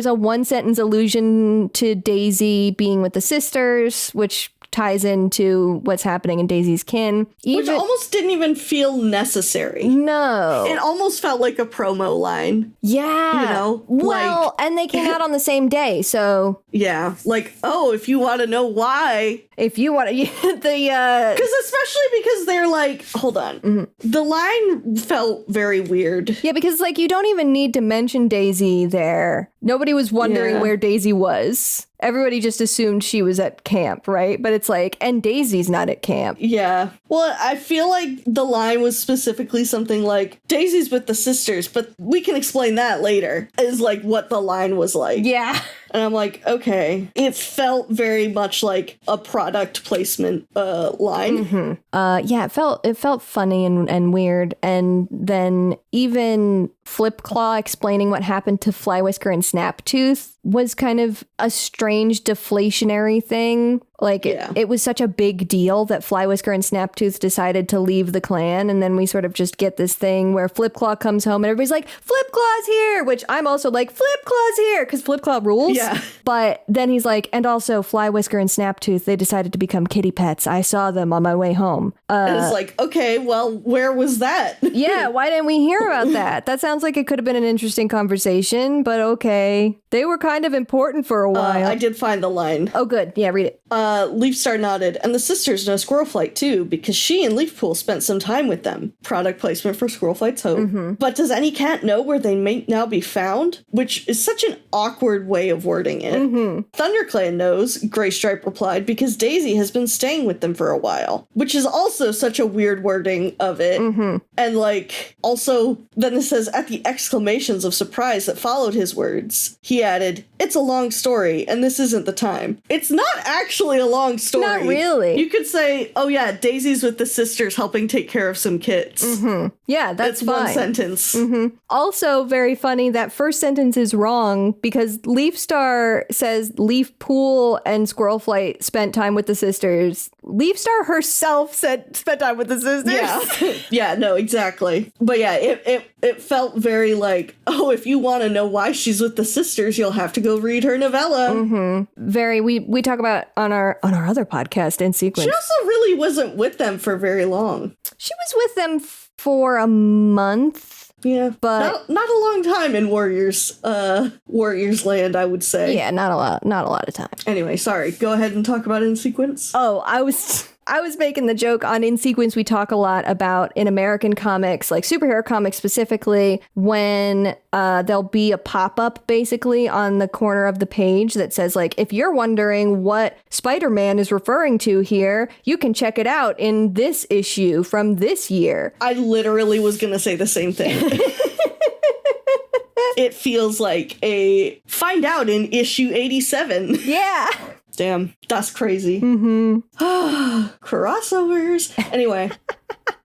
a one sentence allusion to Daisy being with the sisters, which ties into what's happening in Daisy's kin. Which almost didn't even feel necessary. No. It almost felt like a promo line. Yeah. You know? Well, and they came out on the same day, so... Yeah. Like, oh, if you want to know why... If you want to... Because especially because they're like... Hold on. Mm-hmm. The line felt very weird. Yeah, because like you don't even need to mention Daisy there. Nobody was wondering where Daisy was. Everybody just assumed she was at camp, right? But it's like, and Daisy's not at camp. Yeah. Well, I feel like the line was specifically something like, Daisy's with the sisters, but we can explain that later, is like what the line was like. Yeah. And I'm like, okay. It felt very much like a product placement line. Mm-hmm. Yeah, it felt funny and weird. And then even Flipclaw explaining what happened to Flywhisker and Snaptooth was kind of a strange deflationary thing. Like, it was such a big deal that Flywhisker and Snaptooth decided to leave the clan, and then we sort of just get this thing where Flipclaw comes home and everybody's like, Flipclaw's here! Which I'm also like, Flipclaw's here! Because Flipclaw rules. Yeah. But then he's like, and also Flywhisker and Snaptooth, they decided to become kitty pets. I saw them on my way home. And it's like, okay, well, where was that? Yeah, why didn't we hear about that? That sounds like it could have been an interesting conversation, but okay. They were kind of important for a while. I did find the line. Oh, good. Yeah, read it. Leafstar nodded, and the sisters know Squirrelflight too, because she and Leafpool spent some time with them. Product placement for Squirrelflight's Hope. Mm-hmm. But does any cat know where they may now be found? Which is such an awkward way of wording it. Mm-hmm. ThunderClan knows, Graystripe replied, because Daisy has been staying with them for a while. Which is also such a weird wording of it. Mm-hmm. And like, also, then it says, at the exclamations of surprise that followed his words, he added, it's a long story, and this isn't the time. It's not actually a long story. Not really. You could say, oh yeah, Daisy's with the sisters helping take care of some kits. Mm-hmm. Yeah, that's fine. One sentence. Mm-hmm. Also very funny, that first sentence is wrong because Leafstar says Leafpool and Squirrelflight spent time with the sisters. Leafstar herself said spent time with the sisters. Yeah. Yeah, no, exactly. But yeah, it felt very like, oh, if you want to know why she's with the sisters, you'll have to go read her novella. Mm-hmm. Very, we talk about on our other podcast, In Sequence. She also really wasn't with them for very long. She was with them for a month. Yeah, but not a long time in Warriors Land, I would say. Yeah, not a lot of time. Anyway, sorry. Go ahead and talk about In Sequence. Oh, I was making the joke on In Sequence. We talk a lot about in American comics, like superhero comics specifically, when there'll be a pop-up basically on the corner of the page that says like, if you're wondering what Spider-Man is referring to here, you can check it out in this issue from this year. I literally was going to say the same thing. It feels like a find out in issue 87. Yeah. Damn, that's crazy. Mm-hmm. Crossovers. Anyway.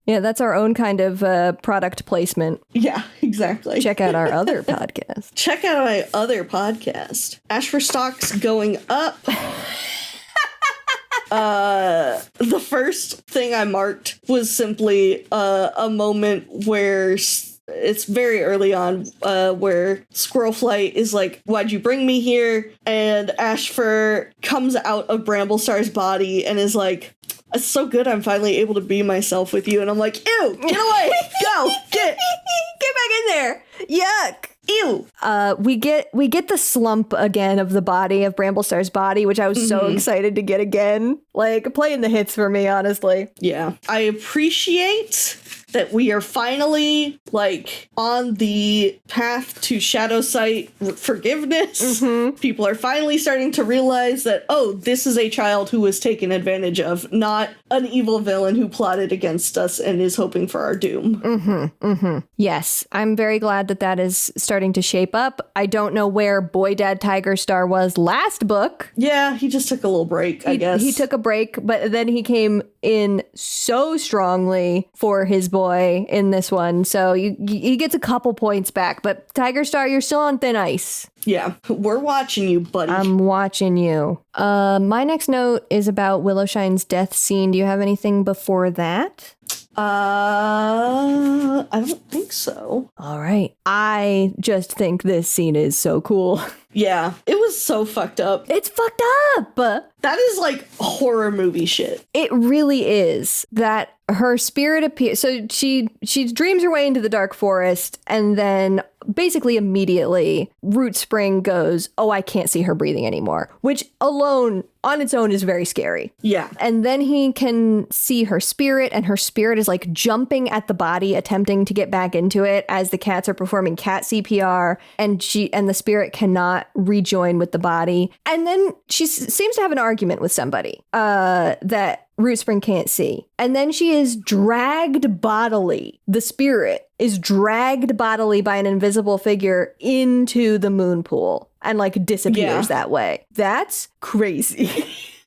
Yeah, that's our own kind of product placement. Yeah, exactly. Check out our other podcast. Check out my other podcast. Ash for Stock's going up. The first thing I marked was simply a moment where it's very early on, where Squirrelflight is like, "Why'd you bring me here?" And Ashfur comes out of Bramblestar's body and is like, "It's so good I'm finally able to be myself with you." And I'm like, "Ew, get away, go, get back in there, yuck." Ew. We get the slump again of the body of Bramblestar's body, which I was so excited to get again. Like, playing the hits for me, honestly. Yeah. I appreciate that we are finally, like, on the path to Shadowsight forgiveness. People are finally starting to realize that, oh, this is a child who was taken advantage of, not an evil villain who plotted against us and is hoping for our doom. Yes, I'm very glad that is starting to shape up. I don't know where Boy Dad Tiger Star was last book. Yeah, he just took a little break, I guess. He took a break, but then he came in so strongly for his boy in this one. So he gets a couple points back. But Tiger Star, you're still on thin ice. Yeah, we're watching you, buddy. I'm watching you. My next note is about Willowshine's death scene. Do you have anything before that? I don't think so. All right. I just think this scene is so cool. Yeah, it was so fucked up. It's fucked up. That is like horror movie shit. It really is. That her spirit appears. So she dreams her way into the dark forest, and then basically immediately Root Spring goes, "Oh, I can't see her breathing anymore," which alone on its own is very scary. Yeah. And then he can see her spirit, and her spirit is like jumping at the body, attempting to get back into it as the cats are performing cat CPR, and the spirit cannot rejoin with the body. And then she seems to have an argument with somebody that Root Spring can't see. And then she is dragged bodily. The spirit is dragged bodily by an invisible figure into the moon pool and like disappears that way. That's crazy.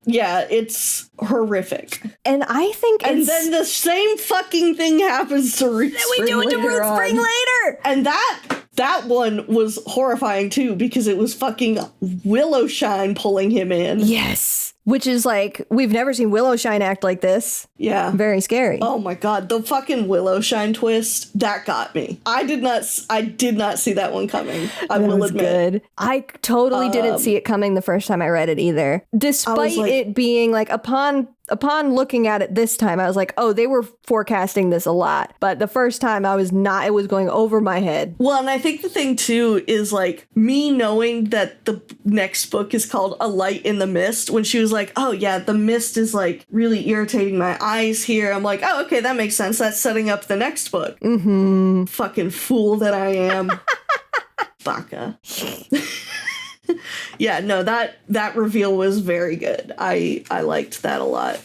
Yeah, it's horrific. And I think And then the same fucking thing happens to Root Spring. we do it to Root Spring later. And that one was horrifying too, because it was fucking Willowshine pulling him in. Yes. Which is like, we've never seen Willowshine act like this. Yeah. Very scary. Oh my god, the fucking Willowshine twist, that got me. I did not see that one coming. I will admit. Good. I totally didn't see it coming the first time I read it either. Despite it being like, upon looking at it this time, I was like, oh, they were forecasting this a lot. But the first time I was not, it was going over my head. Well, and I think the thing too is like me knowing that the next book is called A Light in the Mist, when she was like, oh yeah, the mist is like really irritating my eyes here. I'm like, oh, okay, that makes sense. That's setting up the next book. Fucking fool that I am. Baka. Yeah, no, that reveal was very good. I liked that a lot.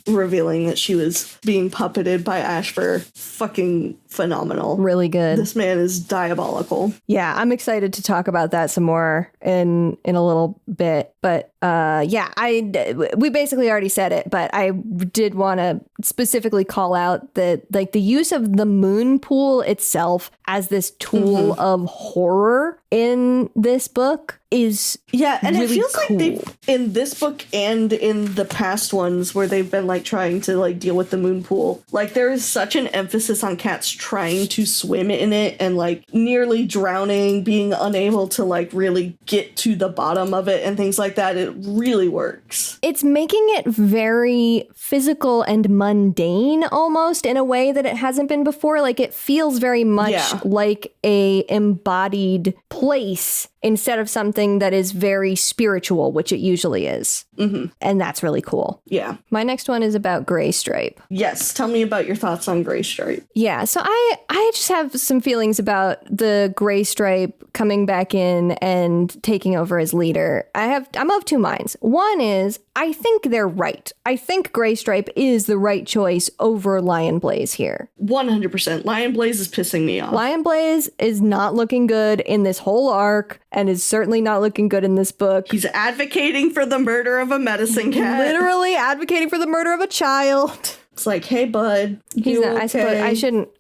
Revealing that she was being puppeted by Ashfur, fucking phenomenal. Really good. This man is diabolical. Yeah, I'm excited to talk about that some more in a little bit. But we basically already said it, but I did want to specifically call out that like the use of the moon pool itself as this tool of horror in this book is and really it feels cool. like they've, in this book and in the past ones where they've been like trying to like deal with the moon pool, like there is such an emphasis on cats trying to swim in it and like nearly drowning, being unable to like really get to the bottom of it and things like that. It really works. It's making it very physical and mundane almost in a way that it hasn't been before. Like it feels very much like a embodied place instead of something that is very spiritual, which it usually is. And that's really cool. Yeah. My next one is about Gray Stripe. Yes. Tell me about your thoughts on Gray Stripe. Yeah. So I just have some feelings about the Gray Stripe coming back in and taking over as leader. I'm of two minds. One is I think they're right. I think Graystripe is the right choice over Lion Blaze here. 100%. Lion Blaze is pissing me off. Lion Blaze is not looking good in this whole arc and is certainly not looking good in this book. He's advocating for the murder of a medicine cat. Literally advocating for the murder of a child. It's like, hey, bud, He's you not, okay?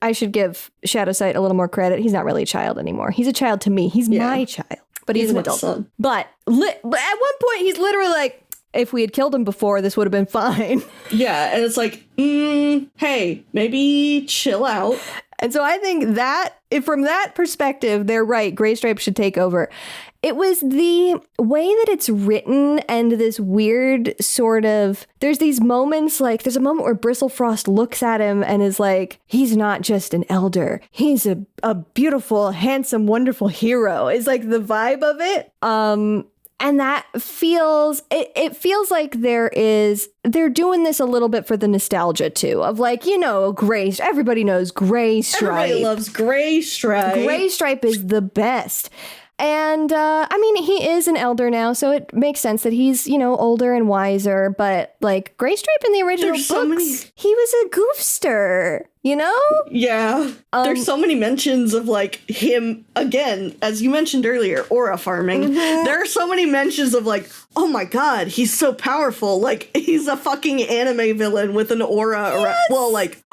I should give Shadowsight a little more credit. He's not really a child anymore. He's a child to me. He's my child. But he's an my adult. son. But at one point, he's literally like, if we had killed him before, this would have been fine. Yeah, and it's like, hey, maybe chill out. And so I think that, from that perspective, they're right. Graystripe should take over. It was the way that it's written and this weird sort of, there's these moments, like there's a moment where Bristlefrost looks at him and is like, he's not just an elder. He's a beautiful, handsome, wonderful hero is like the vibe of it. And that feels, it feels like they're doing this a little bit for the nostalgia too, of like, everybody knows Graystripe. Everybody loves Graystripe. Graystripe is the best. And, he is an elder now, so it makes sense that he's, older and wiser, but, like, Graystripe in the original books, he was a goofster, Yeah. There's so many mentions of, like, him, again, as you mentioned earlier, aura farming. Mm-hmm. There are so many mentions of, like, oh my god, he's so powerful. Like, he's a fucking anime villain with an aura around. Well, like,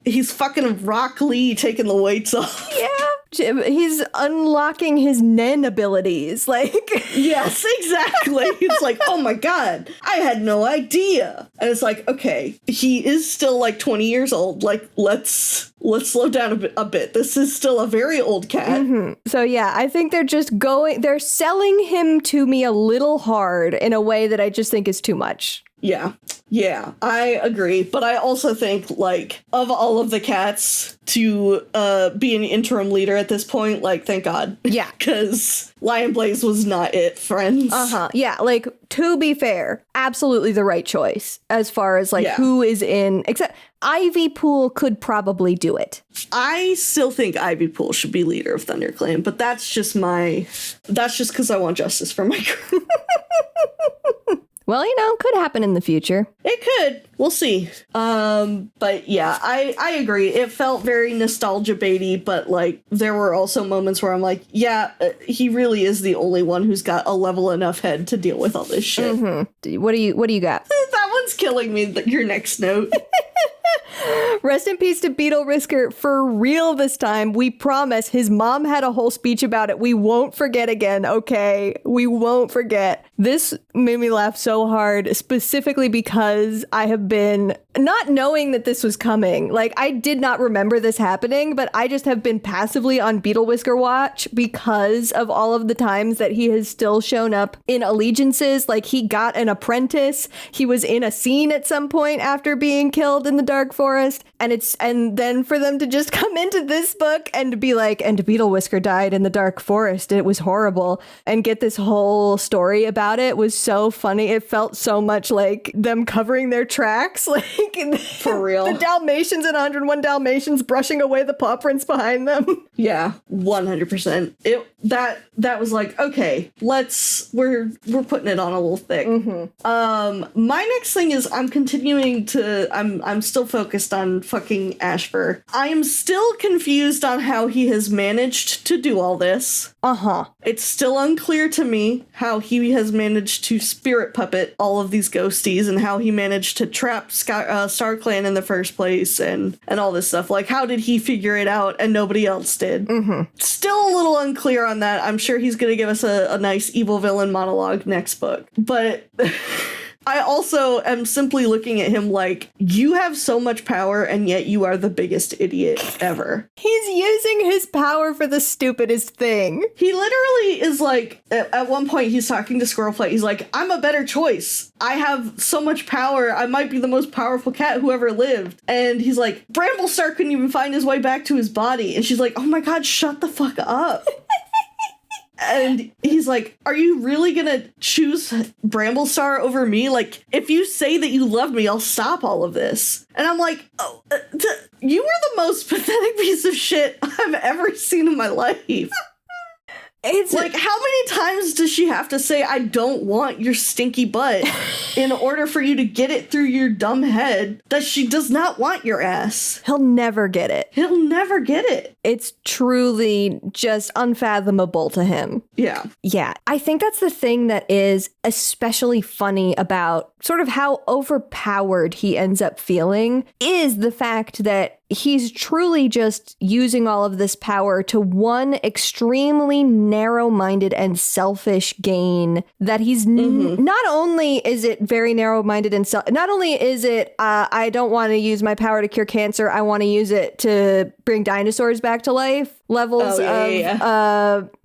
he's fucking Rock Lee taking the weights off. Yeah. He's unlocking his Nen abilities, like... Yes, exactly. It's like, oh my god, I had no idea. And it's like, okay, he is still like 20 years old. Like, let's slow down a bit. This is still a very old cat. Mm-hmm. So yeah, I think they're selling him to me a little hard in a way that I just think is too much. Yeah, I agree. But I also think, like, of all of the cats to be an interim leader at this point, like, thank God. Yeah. Because Lion Blaze was not it, friends. Yeah, like, to be fair, absolutely the right choice as far as, like, who is in... Except Ivy Pool could probably do it. I still think Ivy Pool should be leader of ThunderClan, but that's just because I want justice for my crew. Well, could happen in the future. It could. We'll see. But yeah, I agree. It felt very nostalgia baity, but like there were also moments where I'm like, yeah, he really is the only one who's got a level enough head to deal with all this shit. Mm-hmm. What do you got? That one's killing me. Your next note. Rest in peace to Beetle Whisker. For real this time. We promise. His mom had a whole speech about it. We won't forget again, okay? We won't forget. This made me laugh so hard, specifically because I have been not knowing that this was coming. Like, I did not remember this happening, but I just have been passively on Beetle Whisker watch because of all of the times that he has still shown up in allegiances. Like, he got an apprentice. He was in a scene at some point after being killed in the Dark Forest. And then for them to just come into this book and be like, and Beetle Whisker died in the Dark Forest. It was horrible. And get this whole story about it was so funny. It felt so much like them covering their tracks. Like, for real. The Dalmatians in 101 Dalmatians brushing away the paw prints behind them. Yeah, 100%. That was like, okay, we're putting it on a little thick. Mm-hmm. My next thing is I'm still focused on fucking Ashfur. I am still confused on how he has managed to do all this. It's still unclear to me how he has managed to spirit puppet all of these ghosties and how he managed to trap StarClan in the first place and all this stuff. Like, how did he figure it out and nobody else did? Mm-hmm. Still a little unclear on that. I'm sure he's going to give us a nice evil villain monologue next book. But... I also am simply looking at him like, you have so much power and yet you are the biggest idiot ever. He's using his power for the stupidest thing. He literally is like, at one point he's talking to Squirrelflight. He's like, I'm a better choice. I have so much power. I might be the most powerful cat who ever lived. And he's like, Bramblestar couldn't even find his way back to his body. And she's like, oh my god, shut the fuck up. And he's like, are you really gonna choose Bramblestar over me? Like, if you say that you love me, I'll stop all of this. And I'm like, oh, you are the most pathetic piece of shit I've ever seen in my life. It's like, how many times does she have to say, I don't want your stinky butt in order for you to get it through your dumb head that she does not want your ass? He'll never get it. He'll never get it. It's truly just unfathomable to him. Yeah. Yeah. I think that's the thing that is especially funny about sort of how overpowered he ends up feeling is the fact that he's truly just using all of this power to one extremely narrow-minded and selfish gain that he's not only is it very narrow-minded and not only is it I don't want to use my power to cure cancer, I want to use it to bring dinosaurs back to life levels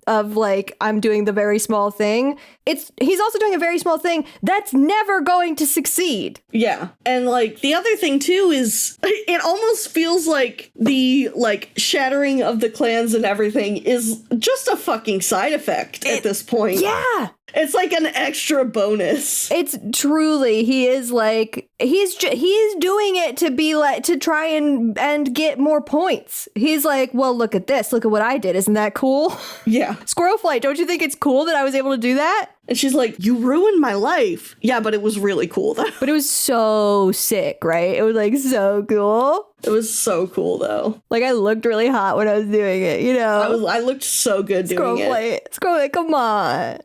of like I'm doing the very small thing. He's also doing a very small thing that's never going to succeed. Yeah. And like the other thing too is it almost feels like the like shattering of the clans and everything is just a fucking side effect at this point. Yeah. It's like an extra bonus. It's truly, he is like, he's doing it to be like, to try and get more points. He's like, well, look at this. Look at what I did. Isn't that cool? Yeah. Squirrel Flight, don't you think it's cool that I was able to do that? And she's like, you ruined my life. Yeah, but it was really cool though. But it was so sick, right? It was like so cool. It was so cool though. Like I looked really hot when I was doing it, you know? I looked so good doing it. Squirrel Flight, come on.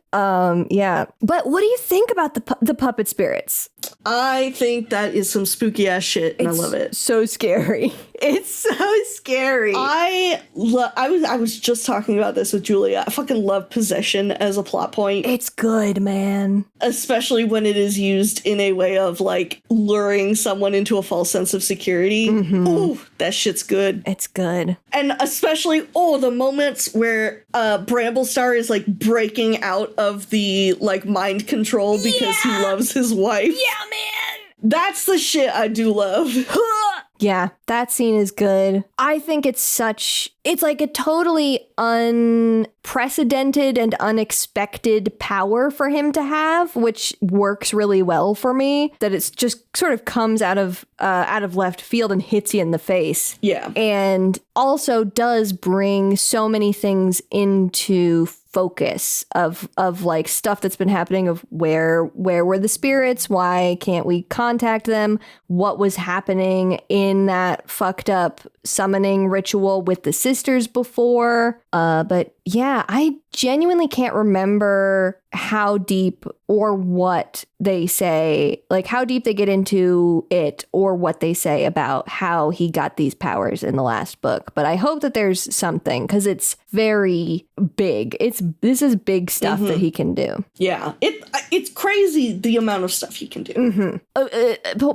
Yeah. But what do you think about the puppet spirits? I think that is some spooky ass shit, and I love it. So scary. It's so scary. I was just talking about this with Julia. I fucking love possession as a plot point. It's good, man. Especially when it is used in a way of like luring someone into a false sense of security. Ooh, that shit's good. It's good. And especially, the moments where Bramblestar is like breaking out of the like mind control because he loves his wife. Yeah, man. That's the shit I do love. Yeah, that scene is good. I think it's like a totally unprecedented and unexpected power for him to have, which works really well for me. That it's just sort of comes out of left field and hits you in the face. Yeah. And also does bring so many things into focus of like stuff that's been happening of where were the spirits, why can't we contact them, what was happening in that fucked up summoning ritual with the sisters before. But yeah, I genuinely can't remember how deep or what they say, like how deep they get into it or what they say about how he got these powers in the last book. But I hope that there's something because it's very big. This is big stuff that he can do. Yeah, it's crazy the amount of stuff he can do.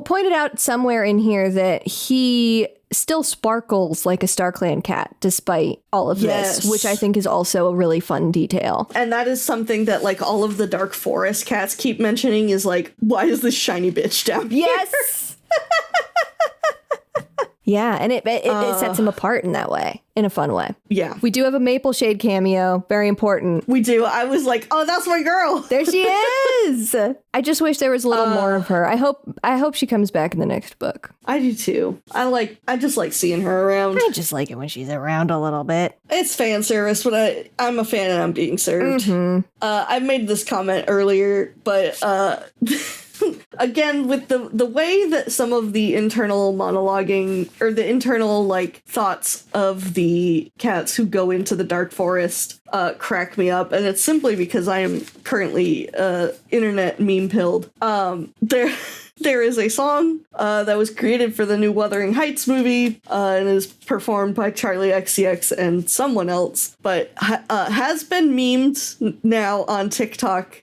Pointed out somewhere in here that he still sparkles like a StarClan cat despite all of this, which I think is also a really fun detail. And that is something that like all of the Dark Forest cats keep mentioning is like, why is this shiny bitch down here? Yes. Yeah, and it sets him apart in that way, in a fun way. Yeah. We do have a Maple Shade cameo, very important. We do. I was like, oh, that's my girl. There she is. I just wish there was a little more of her. I hope she comes back in the next book. I do too. I just like seeing her around. I just like it when she's around a little bit. It's fan service, but I'm a fan and I'm being served. I made this comment earlier, but again, with the way that some of the internal monologuing or the internal like thoughts of the cats who go into the Dark Forest crack me up, and it's simply because I am currently internet meme pilled. There is a song that was created for the new Wuthering Heights movie and is performed by Charlie XCX and someone else, but has been memed now on TikTok.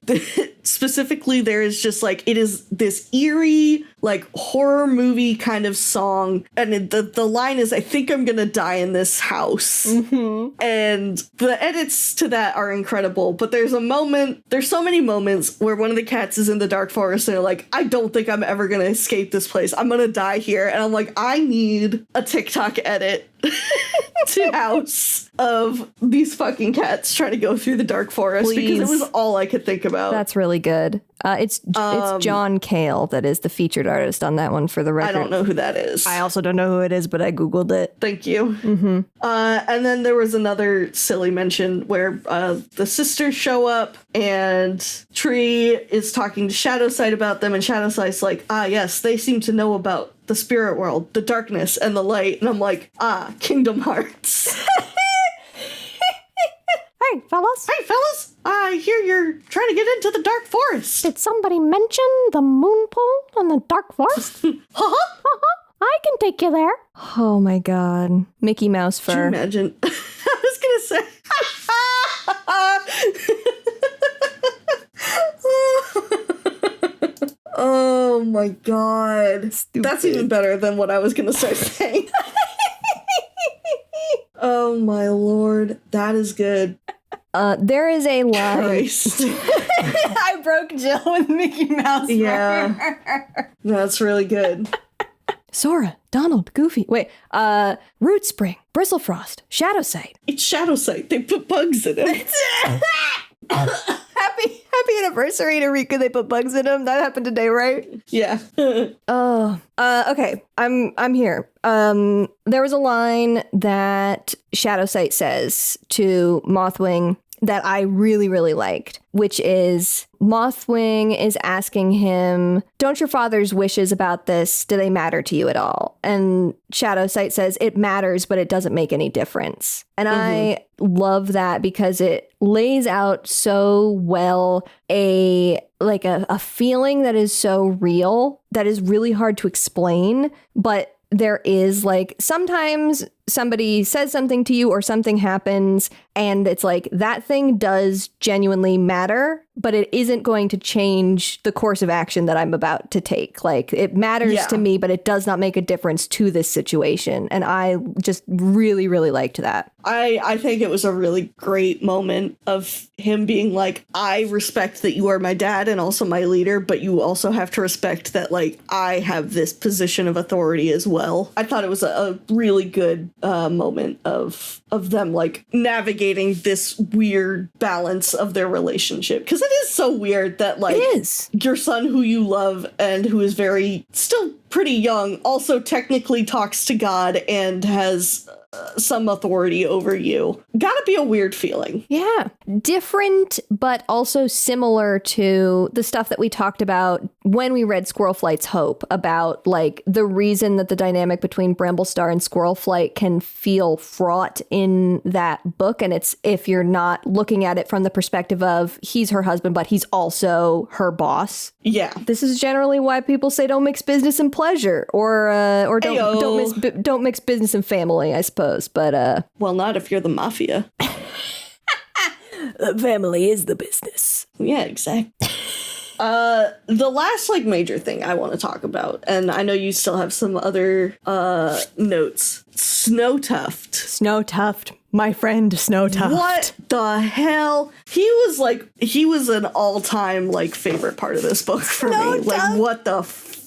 Specifically, there is just like, it is this eerie, like horror movie kind of song. And the line is, I think I'm gonna die in this house. And the edits to that are incredible. But there's so many moments where one of the cats is in the Dark Forest and they're like, I don't think I'm ever gonna escape this place. I'm gonna die here. And I'm like, I need a TikTok edit to house of these fucking cats trying to go through the dark forest because it was all I could think about. That's really good. It's John Cale that is the featured artist on that one, for the record. I don't know who that is. I also don't know who it is, but I Googled it. Thank you. Mm-hmm. And then there was another silly mention where the sisters show up and Tree is talking to Shadowsight about them, and Shadowsight's like, yes, they seem to know about the spirit world, the darkness, and the light. And I'm like, Kingdom Hearts. Hey, fellas. Hey, fellas. I hear you're trying to get into the dark forest. Did somebody mention the moon pool in the dark forest? I can take you there. Oh my god. Mickey Mouse fur. Can you imagine? I was going to say. Oh my god. Stupid. That's even better than what I was going to start saying. Oh my lord. That is good. There is a line. Christ. I broke Jill with Mickey Mouse. Yeah. That's really good. Sora, Donald, Goofy. Wait, Root Spring, Bristlefrost, Shadowsight. It's Shadowsight. They put bugs in it. Happy anniversary to Riku. They put bugs in him. That happened today, right? Yeah. Okay. I'm here. There was a line that Shadowsight says to Mothwing that I really, really liked, which is Mothwing is asking him, don't your father's wishes about this, do they matter to you at all? And Shadowsight says, it matters, but it doesn't make any difference. And I love that because it lays out so well a feeling that is so real, that is really hard to explain, but there is like sometimes somebody says something to you or something happens and it's like that thing does genuinely matter, but it isn't going to change the course of action that I'm about to take. Like it matters to me, but it does not make a difference to this situation. And I just really, really liked that. I think it was a really great moment of him being like, I respect that you are my dad and also my leader, but you also have to respect that like I have this position of authority as well. I thought it was a really good moment of them like navigating this weird balance of their relationship, because it is so weird that like your son who you love and who is still pretty young also technically talks to God and has some authority over you. Gotta be a weird feeling. Yeah. Different, but also similar to the stuff that we talked about when we read Squirrel Flight's Hope, about like the reason that the dynamic between Bramblestar and Squirrel Flight can feel fraught in that book. And it's if you're not looking at it from the perspective of he's her husband, but he's also her boss. Yeah. This is generally why people say don't mix business and pleasure, or don't mix business and family, I suppose. But well, not if you're the mafia. The family is the business. Yeah, exactly. The last like major thing I want to talk about, and I know you still have some other notes. Snowtuft. My friend Snowtuft. What the hell? He was an all-time like favorite part of this book for me. Like what the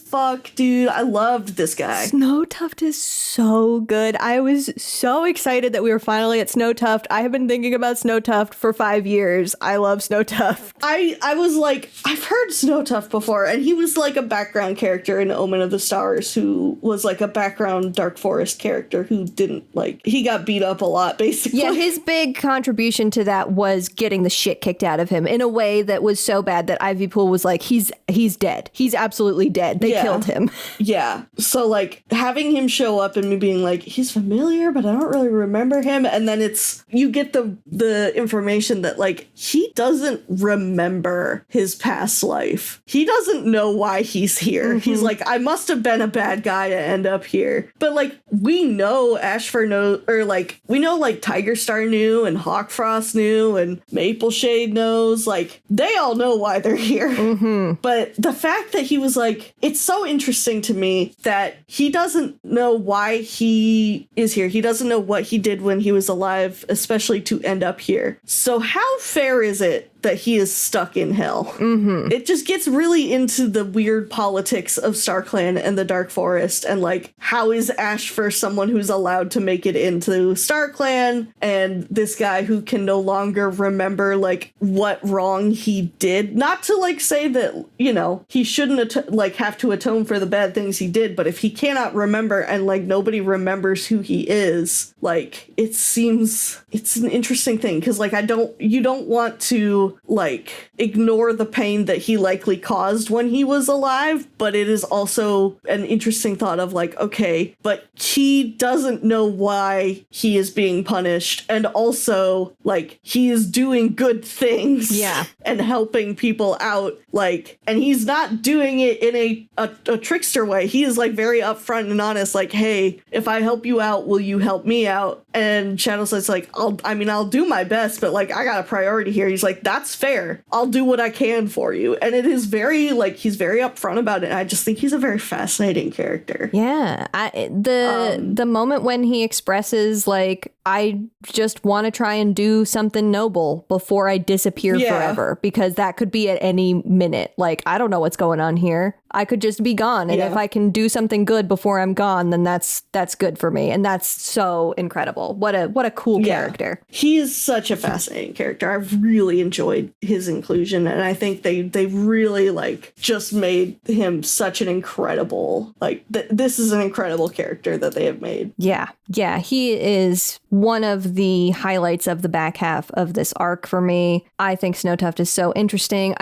fuck, dude? I loved this guy. Snowtuft is so good. I was so excited that we were finally at Snowtuft. I have been thinking about Snowtuft for 5 years. I love Snowtuft. I was like, I've heard Snowtuft before, and he was like a background character in Omen of the Stars who was like a background Dark Forest character who didn't like, he got beat up a lot, basically. Yeah, his big contribution to that was getting the shit kicked out of him in a way that was so bad that Ivy Pool was like, he's dead. He's absolutely dead. They killed him. Yeah. So like having him show up and me being like, he's familiar, but I don't really remember him. And then you get the information that like he doesn't remember his past life. He doesn't know why he's here. Mm-hmm. He's like, I must have been a bad guy to end up here. But like we know Ashfur knows, or like we know like Tiger Star knew and Hawkfrost knew and Mapleshade knows. Like they all know why they're here. Mm-hmm. But the fact that he was like, it's so interesting to me that he doesn't know why he is here. He doesn't know what he did when he was alive, especially to end up here. So how fair is it that he is stuck in hell. Mm-hmm. It just gets really into the weird politics of StarClan and the Dark Forest, and like, how is Ash first someone who's allowed to make it into StarClan, and this guy who can no longer remember like what wrong he did. Not to like say that, you know, he shouldn't have to atone for the bad things he did, but if he cannot remember and like nobody remembers who he is, like, it seems it's an interesting thing, because like you don't want to like ignore the pain that he likely caused when he was alive, but it is also an interesting thought of like, okay, but he doesn't know why he is being punished, and also like he is doing good things, and helping people out, like, and he's not doing it in a trickster way. He is like very upfront and honest, like, hey, if I help you out, will you help me out? And Shadowsight's like, I'll do my best, but like, I got a priority here. He's like, that's fair. I'll do what I can for you. And it is very like, he's very upfront about it. And I just think he's a very fascinating character. Yeah. The moment when he expresses like, I just want to try and do something noble before I disappear forever, because that could be at any minute. Like, I don't know what's going on here. I could just be gone. And if I can do something good before I'm gone, then that's good for me. And that's so incredible. What a cool character. He is such a fascinating character. I've really enjoyed his inclusion. And I think they really like just made him such an incredible, like, this is an incredible character that they have made. Yeah. Yeah. He is one of the highlights of the back half of this arc for me. I think Snowtuft is so interesting.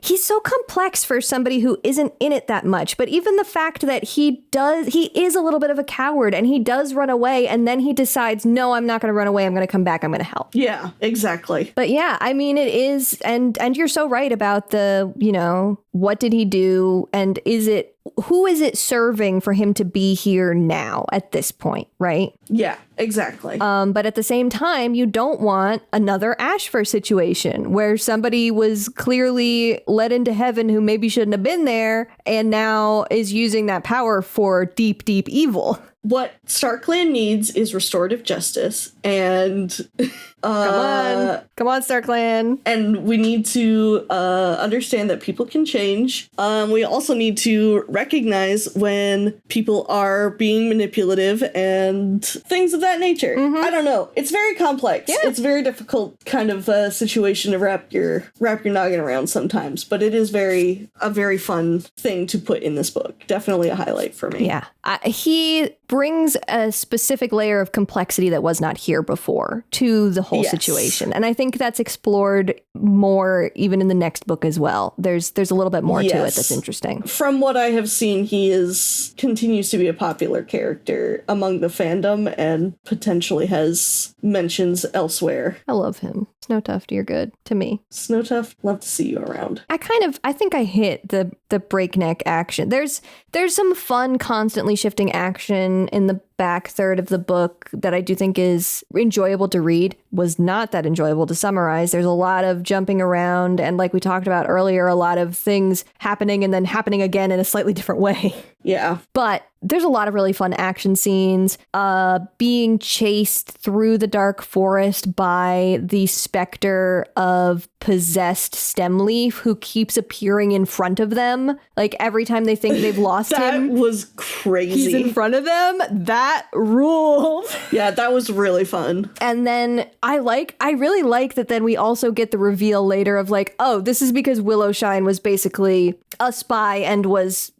He's so complex for somebody who isn't in it that much. But even the fact that he is a little bit of a coward, and he does run away, and then he decides, no, I'm not going to run away. I'm going to come back. I'm going to help. Yeah, exactly. But yeah, I mean, it is. And you're so right about the, you know, what did he do? And who is it serving for him to be here now at this point, right? Yeah, exactly. But at the same time, you don't want another Ashfur situation where somebody was clearly led into heaven who maybe shouldn't have been there and now is using that power for deep, deep evil. What StarClan needs is restorative justice, and come on, StarClan. And we need to understand that people can change. We also need to recognize when people are being manipulative and things of that nature. Mm-hmm. I don't know. It's very complex. Yeah. It's a very difficult kind of situation to wrap your noggin around sometimes, but it is a very fun thing to put in this book. Definitely a highlight for me. Yeah. He brings a specific layer of complexity that was not here before to the whole situation. And I think that's explored more even in the next book as well. There's a little bit more to it that's interesting. From what I have seen, he continues to be a popular character among the fandom and potentially has mentions elsewhere. I love him. Snowtuft, you're good to me. Snowtuft, love to see you around. I think I hit the breakneck action. There's some fun, constantly shifting action in the back third of the book that I do think is enjoyable to read. Was not that enjoyable to summarize. There's a lot of jumping around, and like we talked about earlier, a lot of things happening and then happening again in a slightly different way. Yeah. But there's a lot of really fun action scenes, being chased through the dark forest by the specter of possessed Stemleaf who keeps appearing in front of them. Like every time they think they've lost him. That was crazy. He's in front of them. That ruled. Yeah, that was really fun. And then I really like that then we also get the reveal later of like, oh, this is because Willowshine was basically a spy and was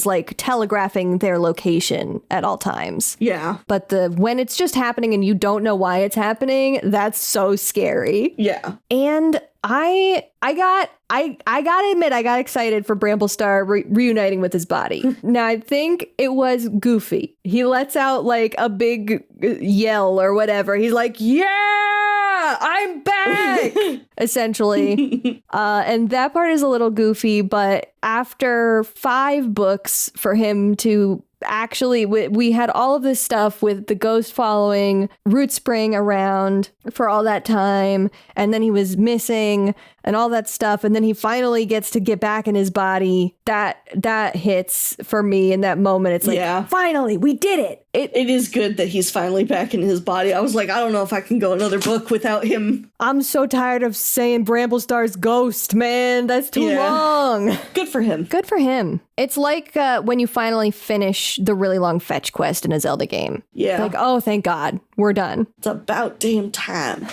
like telegraphing their location at all times. Yeah. But when it's just happening and you don't know why it's happening, that's so scary. Yeah. And I gotta admit, I got excited for Bramblestar reuniting with his body. Now, I think it was Goofy. He lets out like a big yell or whatever. He's like, yeah, I'm back, essentially. And that part is a little goofy, but after 5 books for him to actually, we had all of this stuff with the ghost following Rootspring around for all that time, and then he was missing and all that stuff, and then he finally gets to get back in his body. That hits for me in that moment. It's like, finally, we did it. it is good that he's finally back in his body. I was like, I don't know if I can go another book without him. I'm so tired of saying Bramblestar's ghost, man. That's too long. Good for him. Good for him. It's like when you finally finish the really long fetch quest in a Zelda game. Yeah. Like, oh, thank God, we're done. It's about damn time.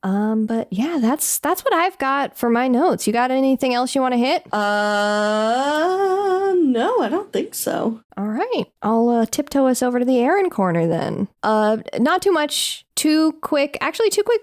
But yeah, that's what I've got for my notes. You got anything else you want to hit? No, I don't think so. All right. I'll tiptoe us over to the Erin Corner then. Not too much. Two quick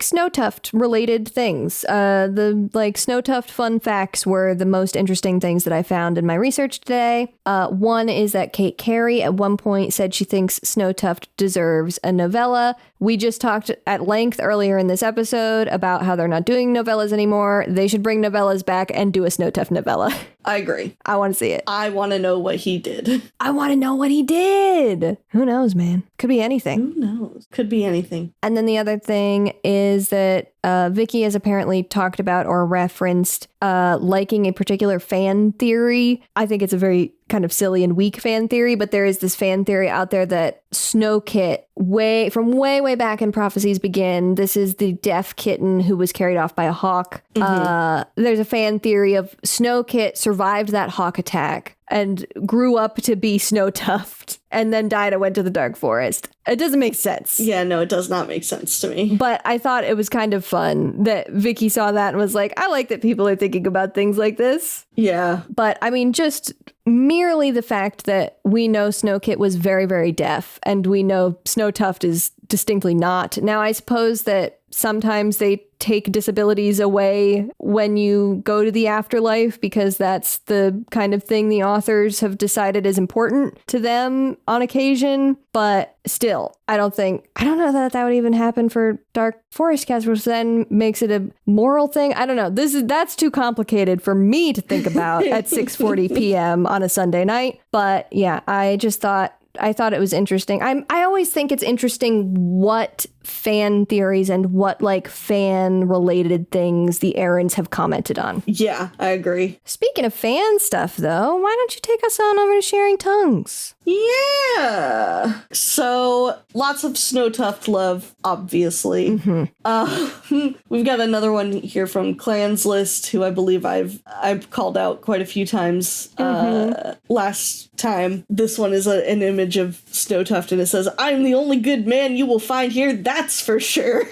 Snow Tuft related things. The Snow Tuft fun facts were the most interesting things that I found in my research today. One is that Kate Carey at one point said she thinks Snow Tuft deserves a novella. We just talked at length earlier in this episode about how they're not doing novellas anymore. They should bring novellas back and do a Snow Tuft novella. I agree. I want to see it. I want to know what he did. I want to know what he did. Who knows, man? Could be anything. Who knows? Could be anything. And then the other thing is that Vicky has apparently talked about or referenced liking a particular fan theory. I think it's a very kind of silly and weak fan theory, but there is this fan theory out there that Snowkit, way back in Prophecies Begin, this is the deaf kitten who was carried off by a hawk. Mm-hmm. There's a fan theory of Snowkit survived that hawk attack and grew up to be Snow Tuft and then died and went to the Dark Forest. It doesn't make sense. Yeah, no, it does not make sense to me. But I thought it was kind of fun that Vicky saw that and was like, I like that people are thinking about things like this. Yeah. But I mean, just merely the fact that we know Snowkit was very, very deaf and we know Snow Tuft is distinctly not. Now, I suppose that sometimes they take disabilities away when you go to the afterlife because that's the kind of thing the authors have decided is important to them on occasion. But still, I don't know that would even happen for Dark Forest cats, which then makes it a moral thing. I don't know. That's too complicated for me to think about at 6:40 p.m. on a Sunday night. But yeah, I thought it was interesting. I always think it's interesting what fan theories and what fan related things the Erins have commented on. Yeah, I agree. Speaking of fan stuff though, why don't you take us on over to Sharing Tongues? Yeah. So lots of Snow Tuft love, obviously. Mm-hmm. We've got another one here from Clans List, who I believe I've called out quite a few times last time. This one is an image of Snow Tuft, and it says, "I'm the only good man you will find here, that's for sure."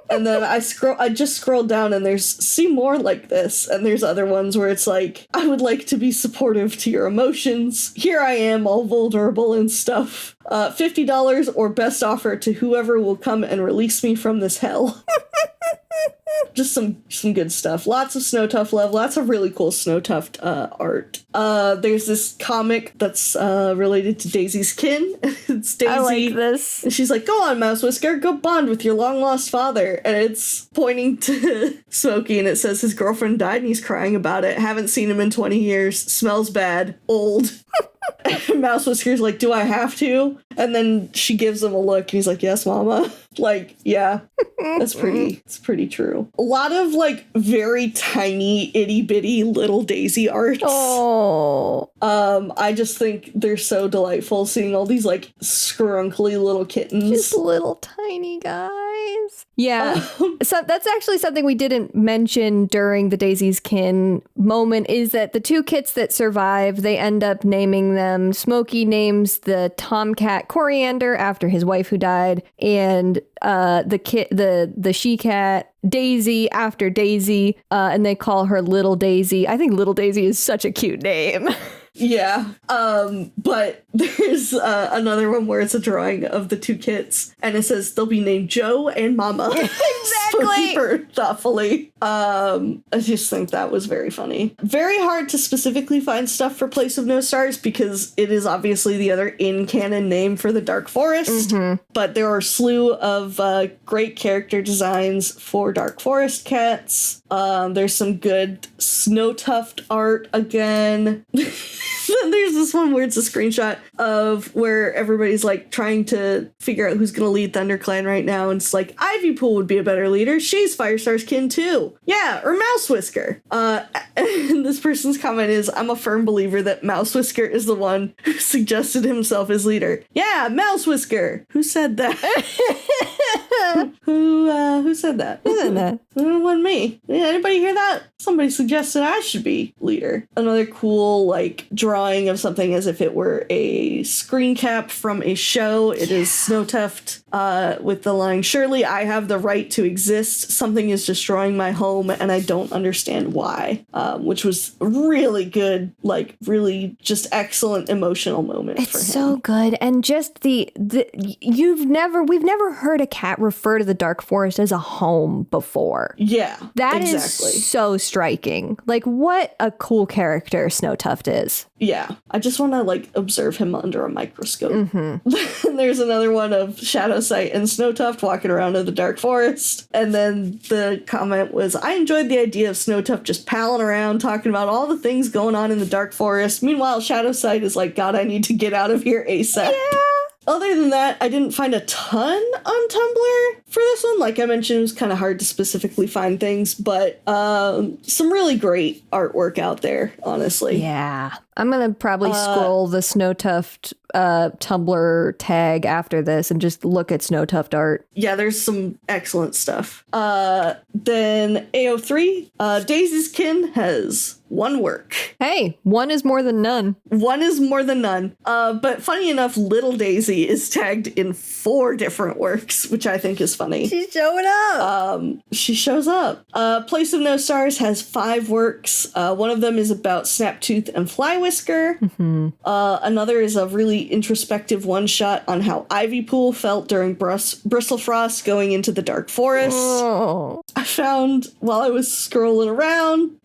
And then I just scrolled down and there's see more like this, and there's other ones where it's like, "I would like to be supportive to your emotions. Here I am, all vulnerable and stuff. $50 or best offer to whoever will come and release me from this hell." Just some good stuff. Lots of Snow Tuft love. Lots of really cool Snow Tuft art. There's this comic that's related to Daisy's kin. It's Daisy. I like this. And she's like, "Go on, Mouse Whisker, go bond with your long-lost father." And it's pointing to Smokey, and it says his girlfriend died and he's crying about it. Haven't seen him in 20 years. Smells bad. Old. And Mouse Whisker's like, "Do I have to?" And then she gives him a look and he's like, "Yes, mama." Yeah, it's pretty true. A lot of very tiny itty bitty little Daisy arts. Oh. I just think they're so delightful seeing all these scrunkly little kittens. Just little tiny guys. Yeah. So that's actually something we didn't mention during the Daisy's Kin moment, is that the two kits that survive, they end up naming them. Smokey names the tomcat Coriander after his wife who died, and the she-cat Daisy after Daisy, and they call her Little Daisy. I think Little Daisy is such a cute name. Yeah, but there's another one where it's a drawing of the two kits, and it says they'll be named Joe and Mama. Exactly. Super thoughtfully. I just think that was very funny. Very hard to specifically find stuff for Place of No Stars because it is obviously the other in-canon name for the Dark Forest, but there are a slew of great character designs for Dark Forest cats. There's some good Snow Tuft art again. Then there's this one where it's a screenshot of where everybody's like trying to figure out who's going to lead ThunderClan right now. And it's like, Ivypool would be a better leader. She's Firestar's kin too. Yeah, or Mouse Whisker. And this person's comment is, I'm a firm believer that Mouse Whisker is the one who suggested himself as leader. Yeah, Mouse Whisker. Who said that? Who said that? Who said that? It wasn't me. Yeah, anybody hear that? Somebody suggested I should be leader. Another cool, like, drawing of something as if it were a screen cap from a show. It is Snowtuft with the line, surely I have the right to exist. Something is destroying my home and I don't understand why. Which was really good, like, really just excellent emotional moment for him. It's so good. And just we've never heard a cat refer to the Dark Forest as a home before. Yeah, that exactly. is so striking. Like, what a cool character Snowtuft is. Yeah, I just want to, like, observe him under a microscope. Mm-hmm. There's another one of Shadowsight and Snowtuft walking around in the Dark Forest. And then the comment was, I enjoyed the idea of Snowtuft just palling around, talking about all the things going on in the Dark Forest. Meanwhile, Shadowsight is like, God, I need to get out of here ASAP. Yeah. Other than that, I didn't find a ton on Tumblr for this one. Like I mentioned, it was kind of hard to specifically find things, but some really great artwork out there, honestly. Yeah. I'm going to probably scroll the Snowtuft Tumblr tag after this and just look at Snowtuft art. Yeah, there's some excellent stuff. Then AO3, Daisy's Kin has one work. Hey, one is more than none. One is more than none. But funny enough, Little Daisy is tagged in 4 different works, which I think is funny. She's showing up. She shows up. Place of No Stars has 5 works. One of them is about Snaptooth and Flywhisker. Mm-hmm. Another is a really introspective one-shot on how Ivypool felt during Bristlefrost going into the Dark Forest. Oh. I found, while I was scrolling around,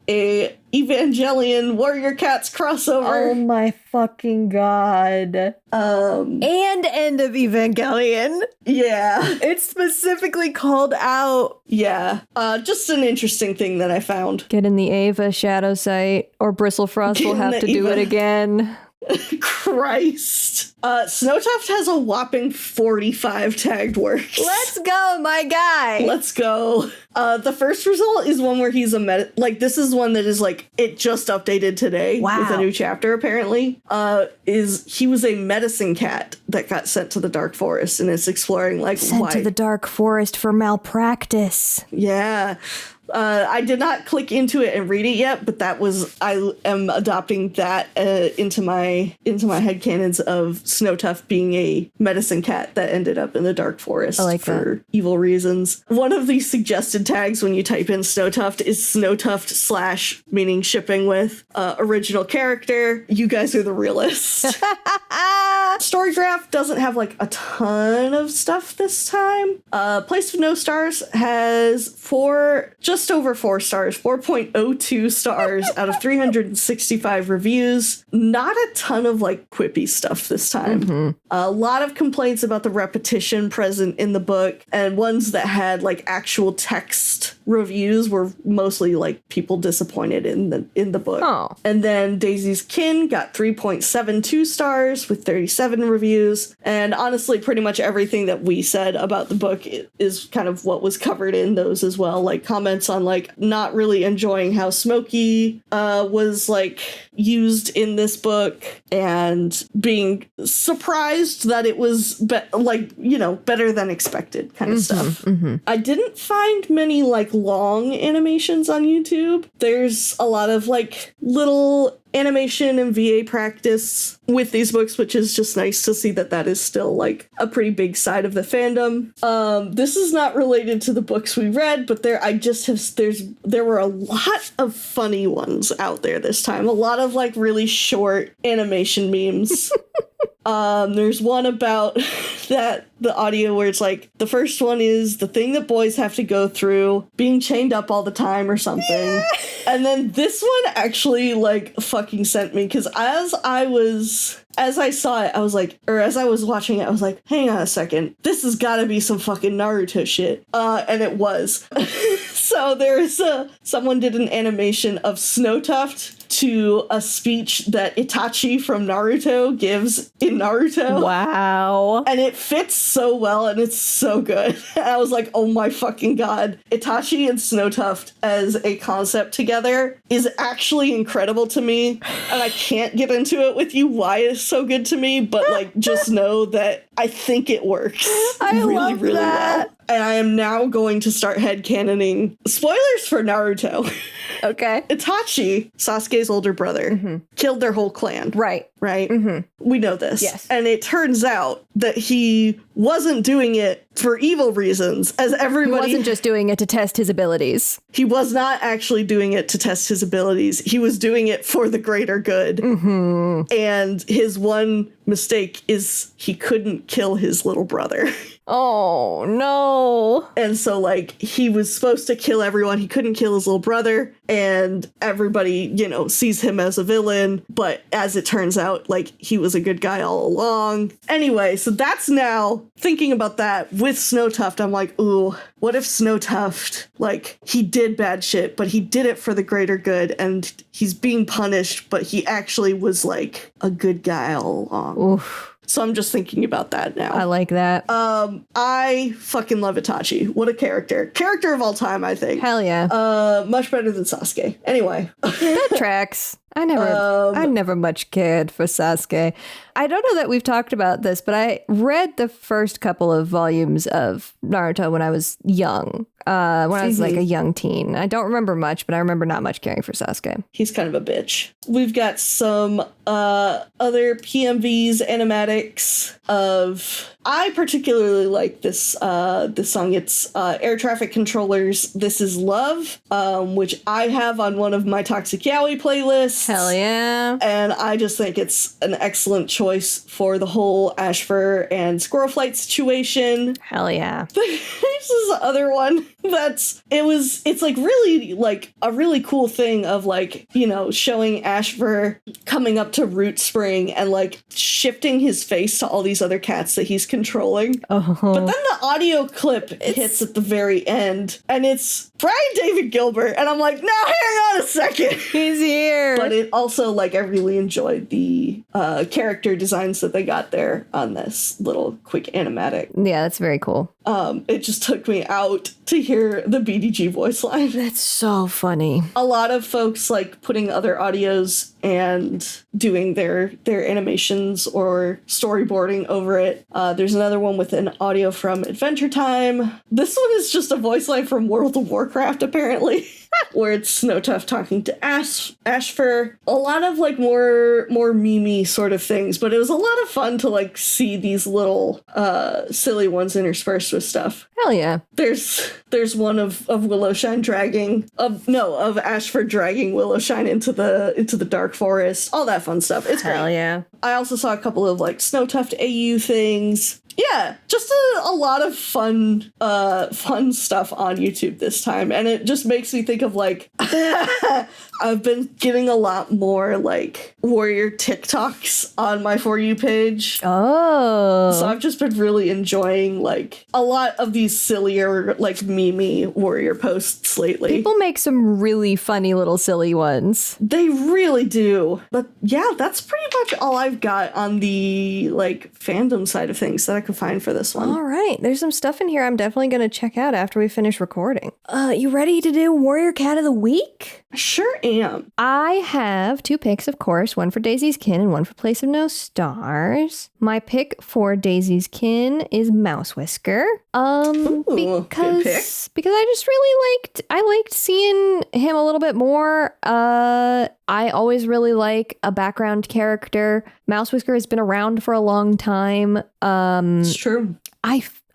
a Evangelion Warrior Cats crossover. Oh my fucking god. And End of Evangelion. Yeah. It's specifically called out. Yeah. Just an interesting thing that I found. Get in the Ava Shadowsight, or Bristlefrost will have to do it again. Christ. Snowtuft has a whopping 45 tagged works. Let's go, my guy. Let's go. The first result is one where he's this is one that is like, it just updated today. Wow. With a new chapter, apparently. He was a medicine cat that got sent to the Dark Forest, and it's exploring, like, sent why. to the Dark Forest for malpractice. Yeah. I did not click into it and read it yet, but I am adopting that into my headcanons of Snowtuft being a medicine cat that ended up in the Dark Forest for evil reasons. One of the suggested tags when you type in Snowtuft is Snowtuft / meaning shipping with original character. You guys are the realists. Storygraph doesn't have like a ton of stuff this time. Place of No Stars has just over 4 stars, 4.02 stars out of 365 reviews. Not a ton of like quippy stuff this time. Mm-hmm. A lot of complaints about the repetition present in the book, and ones that had like actual text reviews were mostly like people disappointed in the book. Oh. And then Daisy's Kin got 3.72 stars with 37 reviews. And honestly, pretty much everything that we said about the book is kind of what was covered in those as well. Like comments on like not really enjoying how Smokey was like used in this book, and being surprised that it was better than expected kind of stuff. Mm-hmm. I didn't find many like long animations on YouTube. There's a lot of like little animation and VA practice with these books, which is just nice to see that is still like a pretty big side of the fandom. This is not related to the books we read, but there were a lot of funny ones out there this time. A lot of like really short animation memes. There's one about the audio where it's like, the first one is the thing that boys have to go through, being chained up all the time or something. Yeah. And then this one actually like fucking sent me, because as I saw it, I was like, or as I was watching it, I was like, hang on a second, this has got to be some fucking Naruto shit. And it was. So So there's someone did an animation of Snowtuft to a speech that Itachi from Naruto gives in Naruto. Wow. And it fits so well and it's so good. And I was like, oh my fucking god. Itachi and Snowtuft as a concept together is actually incredible to me. And I can't get into it with you why it's so good to me, but like just know that I think it works really that. well. And I am now going to start headcanoning spoilers for Naruto. Okay. Itachi, Sasuke's older brother, killed their whole clan. Right. Right? We know this. Yes. And it turns out that he wasn't doing it for evil reasons, as everybody... He wasn't just doing it to test his abilities. He was not actually doing it to test his abilities. He was doing it for the greater good. And his one mistake is he couldn't kill his little brother. Oh, no. And so, like, he was supposed to kill everyone. He couldn't kill his little brother. And everybody, you know, sees him as a villain. But as it turns out, like, he was a good guy all along. Anyway, so that's now, thinking about that with Snowtuft, I'm like, ooh, what if Snowtuft, like, he did bad shit, but he did it for the greater good. And he's being punished, but he actually was, like, a good guy all along. Oof. So I'm just thinking about that now. I like that. I fucking love Itachi. What a character. Character of all time, I think. Hell yeah. Much better than Sasuke. Anyway. That tracks. I never much cared for Sasuke. I don't know that we've talked about this, but I read the first couple of volumes of Naruto when I was young. When I was like a young teen. I don't remember much, but I remember not much caring for Sasuke. He's kind of a bitch. We've got some other PMVs, animatics of... I particularly like this song. It's Air Traffic Controllers' This Is Love, which I have on one of my Toxic Yaoi playlists. Hell yeah. And I just think it's an excellent choice for the whole Ashfur and Squirrel Flight situation. Hell yeah. This is the other one it's like really like a really cool thing of like, you know, showing Ashfur coming up to Root Spring and like shifting his face to all these other cats that he's controlling. But then the audio clip hits at the very end and it's Brian David Gilbert and I'm like, no, hang on a second. He's here. But it also, like, I really enjoyed the character designs that they got there on this little quick animatic. Yeah, that's very cool. It just took me out to hear the BDG voice line. That's so funny. A lot of folks like putting other audios and doing their animations or storyboarding over it. There's another one with an audio from Adventure Time. This one is just a voice line from World of Warcraft, apparently. Where it's Snowtuft talking to Ashfur. A lot of like more memey sort of things, but it was a lot of fun to like see these little silly ones interspersed with stuff. Hell yeah. There's one of Willowshine of Ashfur dragging Willowshine into the dark forest. All that fun stuff. It's great. Hell yeah. I also saw a couple of like Snowtuft AU things. Yeah, just a lot of fun stuff on YouTube this time. And it just makes me think of like, I've been getting a lot more like warrior TikToks on my For You page. Oh. So I've just been really enjoying like a lot of these sillier like meme warrior posts lately. People make some really funny little silly ones. They really do. But yeah, that's pretty much all I've got on the like fandom side of things that I could find for this one. All right. There's some stuff in here I'm definitely going to check out after we finish recording. You ready to do Warrior Cat of the Week? I sure am. I have 2 picks, of course, one for Daisy's Kin and one for Place of No Stars. My pick for Daisy's Kin is Mouse Whisker. Ooh, because I just really liked seeing him a little bit more. I always really like a background character. Mouse Whisker has been around for a long time. It's true.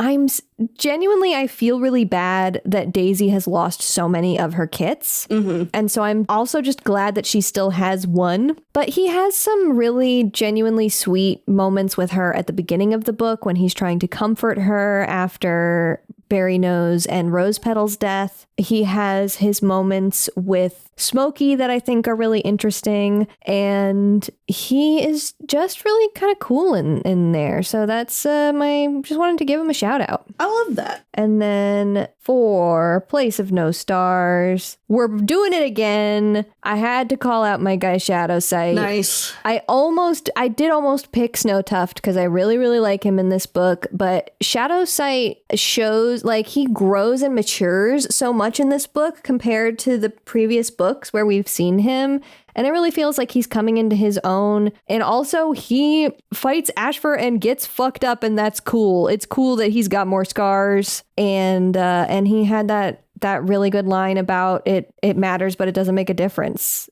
I'm genuinely, I feel really bad that Daisy has lost so many of her kits. And so I'm also just glad that she still has one. But he has some really genuinely sweet moments with her at the beginning of the book when he's trying to comfort her after Berry Nose and Rose Petal's death. He has his moments with Smokey that I think are really interesting, and he is just really kind of cool in there. So that's just wanted to give him a shout out. I love that. And then for Place of No Stars. We're doing it again. I had to call out my guy Shadow Sight. Nice. I did almost pick Snow Tuft because I really, really like him in this book, but Shadow Sight shows like he grows and matures so much in this book compared to the previous books where we've seen him. And it really feels like he's coming into his own. And also he fights Ashfur and gets fucked up, and that's cool. It's cool that he's got more scars, and he had that really good line about it matters, but it doesn't make a difference.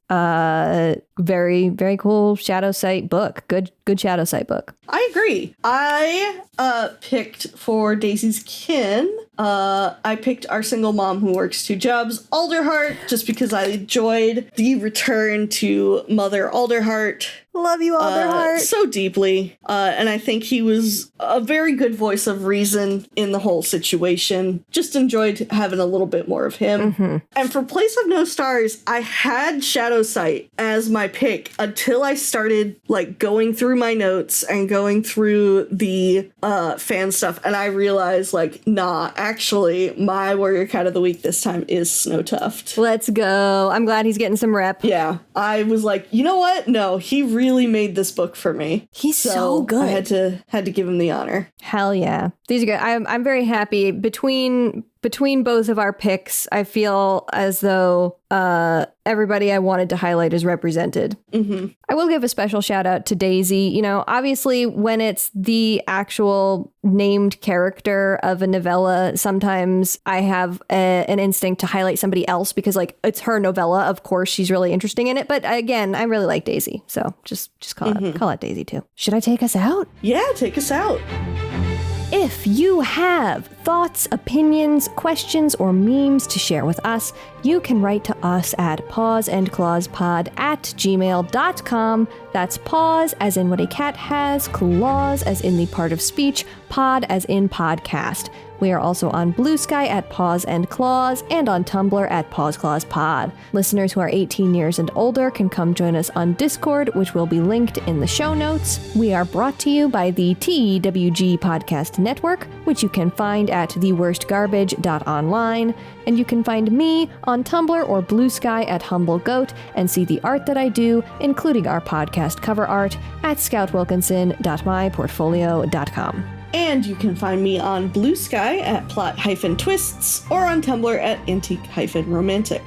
Very, very cool Shadow Sight book. Good Shadow Sight book. I agree. I picked for Daisy's kin. I picked our single mom who works 2 jobs, Alderheart, just because I enjoyed the return to Mother Alderheart. Love you, Alderheart. So deeply. And I think he was a very good voice of reason in the whole situation. Just enjoyed having a little bit more of him. Mm-hmm. And for Place of No Stars, I had Shadow Sight as my pick until I started like going through my notes and going through the fan stuff. And I realized like, nah, actually my Warrior Cat of the Week this time is Snow Tuft. Let's go. I'm glad he's getting some rep. Yeah. I was like, you know what? No, he really made this book for me. He's so good. I had to give him the honor. Hell yeah. These are good. I'm very happy. Between both of our picks, I feel as though everybody I wanted to highlight is represented. Mm-hmm. I will give a special shout out to Daisy. You know, obviously when it's the actual named character of a novella, sometimes I have an instinct to highlight somebody else because like it's her novella. Of course, she's really interesting in it. But again, I really like Daisy. So just call out Daisy too. Should I take us out? Yeah, take us out. If you have thoughts, opinions, questions, or memes to share with us, you can write to us at pawsandclawspod@gmail.com. That's paws as in what a cat has, claws as in the part of speech, pod as in podcast. We are also on Blue Sky at Paws and Claws and on Tumblr at Paws Clause Pod. Listeners who are 18 years and older can come join us on Discord, which will be linked in the show notes. We are brought to you by the TWG Podcast Network, which you can find at theworstgarbage.online. And you can find me on Tumblr or Blue Sky at Humble Goat and see the art that I do, including our podcast cover art, at scoutwilkinson.myportfolio.com. And you can find me on Blue Sky at plot-twists or on Tumblr at antique-romantic.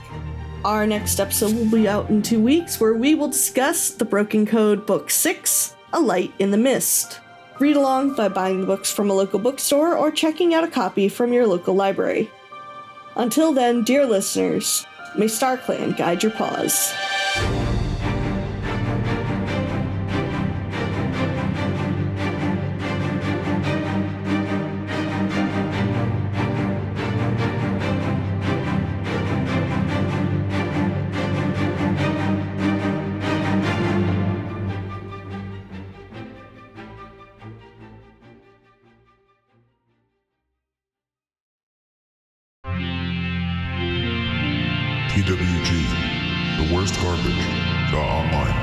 Our next episode will be out in 2 weeks, where we will discuss The Broken Code Book 6, A Light in the Mist. Read along by buying the books from a local bookstore or checking out a copy from your local library. Until then, dear listeners, may StarClan guide your paws. TWG, the worst garbage, online.